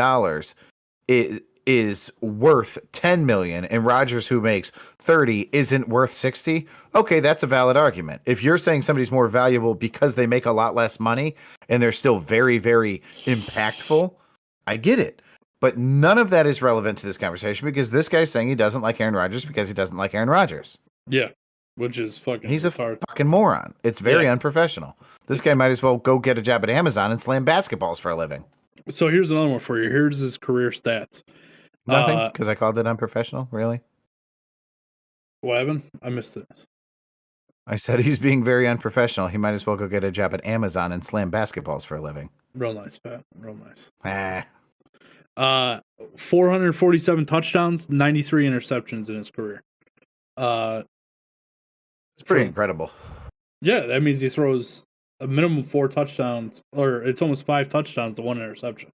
is worth 10 million, and Rodgers, who makes 30, isn't worth 60. Okay, that's a valid argument. If you're saying somebody's more valuable because they make a lot less money and they're still very, very impactful, I get it. But none of that is relevant to this conversation because this guy's saying he doesn't like Aaron Rodgers because he doesn't like Aaron Rodgers. Yeah. which is fucking He's a retarded. fucking moron. It's very Yeah. unprofessional. This guy might as well go get a job at Amazon and slam basketballs for a living. So here's another one for you. Here's his career stats. Nothing, because I called it unprofessional. Really? What happened? I missed it. I said he's being very unprofessional. He might as well go get a job at Amazon and slam basketballs for a living. Real nice, Pat. Real nice. 447 touchdowns, 93 interceptions in his career. It's pretty incredible. Yeah, that means he throws a minimum 4 touchdowns, or it's almost 5 touchdowns to 1 interception.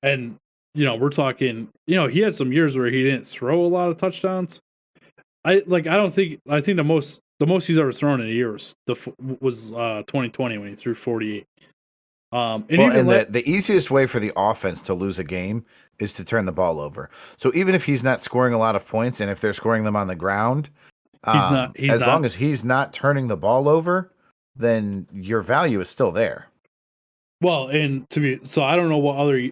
And, we're talking, he had some years where he didn't throw a lot of touchdowns. I think the most he's ever thrown in a year was 2020 when he threw 48. The easiest way for the offense to lose a game is to turn the ball over. So even if he's not scoring a lot of points, and if they're scoring them on the ground, as long as he's not turning the ball over, then your value is still there. Well, so I don't know what other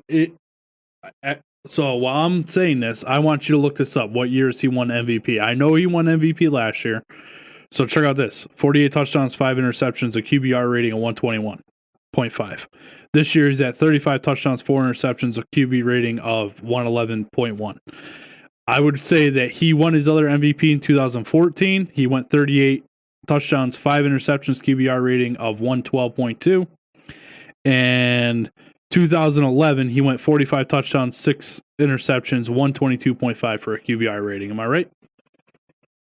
so while I'm saying this, I want you to look this up. What years he won MVP? I know he won MVP last year. So check out this: 48 touchdowns, 5 interceptions, a QBR rating of 121.5. This year he's at 35 touchdowns, 4 interceptions, a QB rating of 111.1. I would say that he won his other MVP in 2014. He went 38 touchdowns, 5 interceptions, QBR rating of 112.2. And 2011, he went 45 touchdowns, 6 interceptions, 122.5 for a QBR rating. Am I right?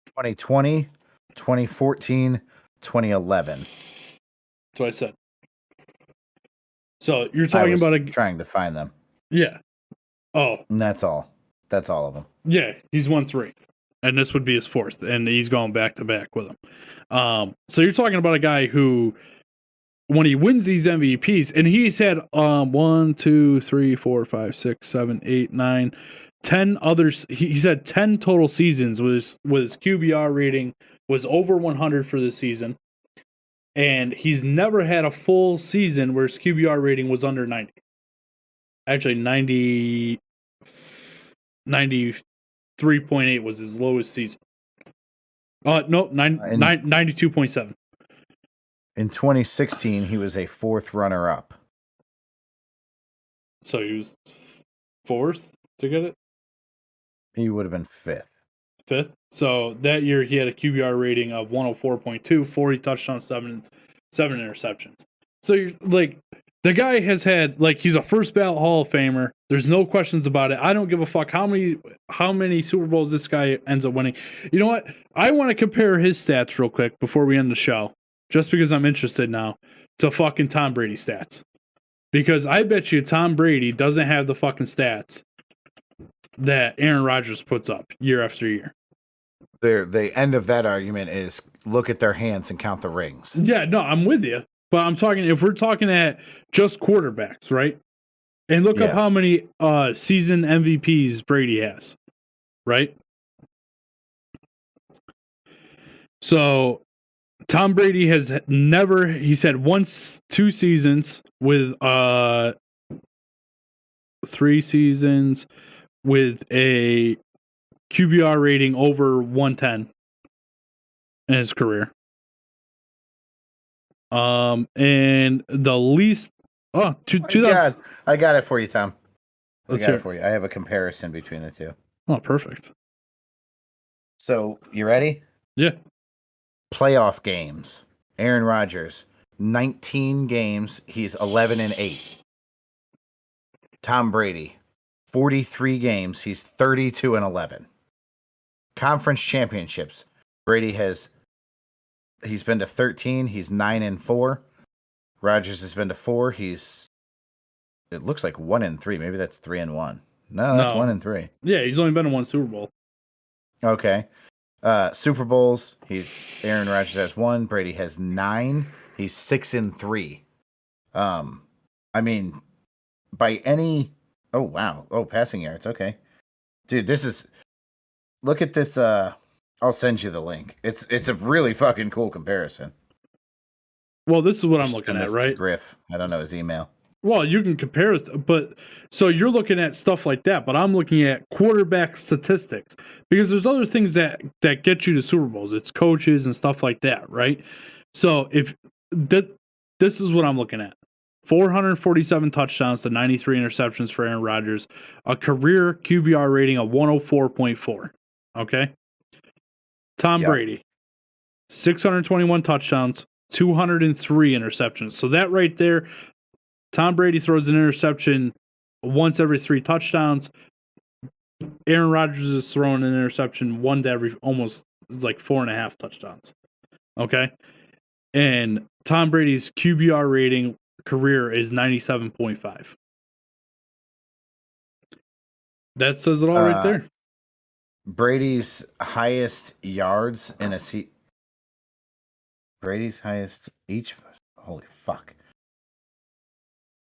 2020, 2014, 2011. That's what I said. So you're talking about trying to find them. Yeah. Oh. And that's all. That's all of them. Yeah, he's won 3. And this would be his 4th, and he's going back to back with him. So you're talking about a guy who, when he wins these MVPs, and he's had 1, 2, 3, 4, 5, 6, 7, 8, 9, 10 others. He's had 10 total seasons with his QBR rating was over 100 for this season. And he's never had a full season where his QBR rating was under 90. Actually, 93.8 was his lowest season. No, 92.7. In 2016, he was a 4th runner-up. So he was 4th to get it? He would have been 5th. 5th? So that year he had a QBR rating of 104.2, 40 touchdowns, 7 interceptions. So you're like, the guy has had, he's a first ballot Hall of Famer. There's no questions about it. I don't give a fuck how many Super Bowls this guy ends up winning. You know what? I want to compare his stats real quick before we end the show, just because I'm interested now, to fucking Tom Brady stats. Because I bet you Tom Brady doesn't have the fucking stats that Aaron Rodgers puts up year after year. The end of that argument is look at their hands and count the rings. Yeah, no, I'm with you. But I'm talking, if we're talking at just quarterbacks, right? And look up how many season MVPs Brady has, right? So Tom Brady has never, he's had 2 seasons with 3 seasons with a QBR rating over 110 in his career. And the least, I got it for you, Tom. I Let's got hear it for you. I have a comparison between the two. Oh, perfect. So, you ready? Yeah. Playoff games. Aaron Rodgers, 19 games. He's 11-8. Tom Brady, 43 games. He's 32-11. Conference championships. Brady he's been to 13. He's 9-4. Rodgers has been to 4. It looks like 1-3. Maybe that's 3-1. No, that's 1-3. Yeah, he's only been in 1 Super Bowl. Okay. Super Bowls. Aaron Rodgers has 1. Brady has 9. He's 6-3. I mean, by any. Oh wow. Oh, passing yards. Okay, dude, look at this. I'll send you the link. It's a really fucking cool comparison. Well, this is what I'm looking at, right? Griff. I don't know his email. Well, you can compare it, but so you're looking at stuff like that, but I'm looking at quarterback statistics because there's other things that get you to Super Bowls. It's coaches and stuff like that, right? So if this is what I'm looking at. 447 touchdowns to 93 interceptions for Aaron Rodgers, a career QBR rating of 104.4. Okay? Tom Yep. Brady, 621 touchdowns, 203 interceptions. So that right there, Tom Brady throws an interception once every 3 touchdowns. Aaron Rodgers is throwing an interception one to every almost like 4.5 touchdowns. Okay. And Tom Brady's QBR rating career is 97.5. That says it all right there. Brady's highest yards in a seat. Brady's highest each. Holy fuck.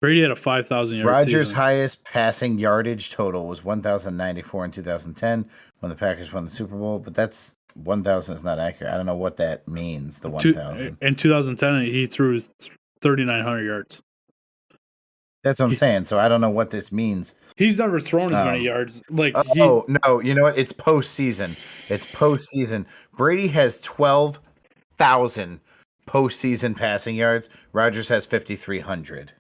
Brady had a 5,000 yard Rodgers' season. highest passing yardage total was 1,094 in 2010 when the Packers won the Super Bowl, but that's 1,000 is not accurate. I don't know what that means, the 1,000. In 2010, he threw 3,900 yards. That's what I'm saying. So I don't know what this means. He's never thrown as many yards. Like, no, you know what? It's postseason. It's postseason. Brady has 12,000 postseason passing yards. Rodgers has 5,300.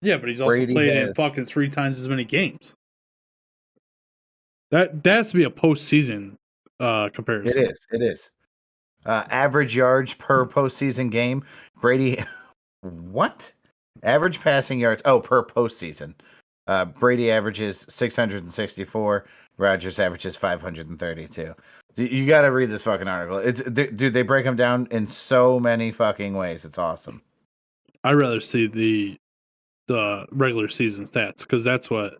Yeah, but he's also Brady played in has- fucking 3 times as many games. That has to be a postseason comparison. It is. Average yards per postseason game. Brady, what? Average passing yards. Oh, per postseason. Brady averages 664. Rodgers averages 532. You got to read this fucking article. Dude, they break them down in so many fucking ways. It's awesome. I'd rather see the regular season stats because that's what,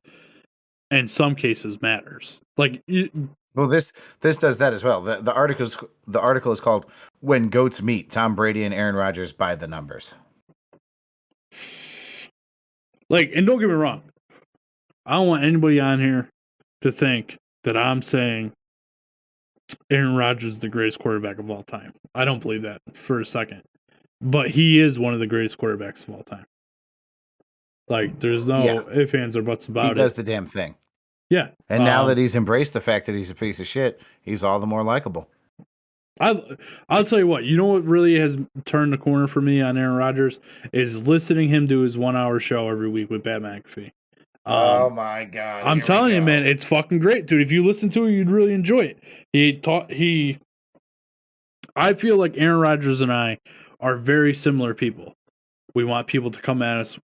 in some cases, matters. Like, well, this does that as well. The article is called "When Goats Meet: Tom Brady and Aaron Rodgers by the Numbers." Like, and don't get me wrong, I don't want anybody on here to think that I'm saying Aaron Rodgers is the greatest quarterback of all time. I don't believe that for a second. But he is one of the greatest quarterbacks of all time. Like, there's no ifs, ands, or buts about it. He does the damn thing. Yeah. And now that he's embraced the fact that he's a piece of shit, he's all the more likable. I'll tell you what, you know what really has turned the corner for me on Aaron Rodgers is listening him do his 1-hour show every week with Pat McAfee. Oh my God. I'm telling you, man, it's fucking great, dude. If you listen to it, you'd really enjoy it. I feel like Aaron Rodgers and I are very similar people. We want people to come at us.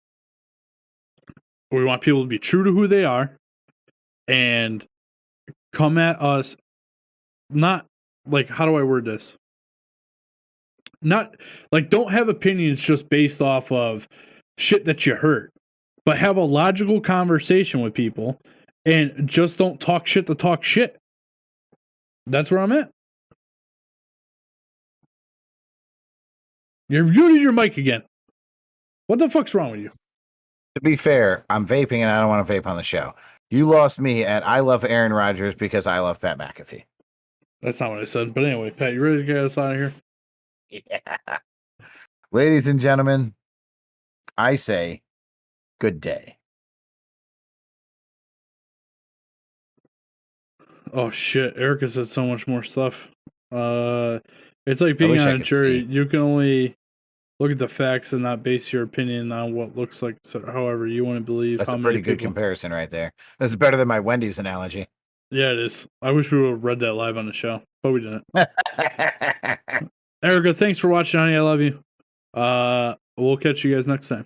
We want people to be true to who they are and come at us. Not like, how do I word this? Not like, don't have opinions just based off of shit that you heard, but have a logical conversation with people and just don't talk shit to talk shit. That's where I'm at. You're muted your mic again. What the fuck's wrong with you? To be fair, I'm vaping and I don't want to vape on the show. You lost me at I love Aaron Rodgers because I love Pat McAfee. That's not what I said. But anyway, Pat, you ready to get us out of here? Yeah. Ladies and gentlemen, I say good day. Oh shit, Erica said so much more stuff. It's like being wish I on a could jury. see. You can only look at the facts and not base your opinion on what looks like. So, however, you want to believe. That's how a many pretty good people- comparison right there. This is better than my Wendy's analogy. Yeah, it is. I wish we would have read that live on the show, but we didn't. Erica, thanks for watching, honey. I love you. We'll catch you guys next time.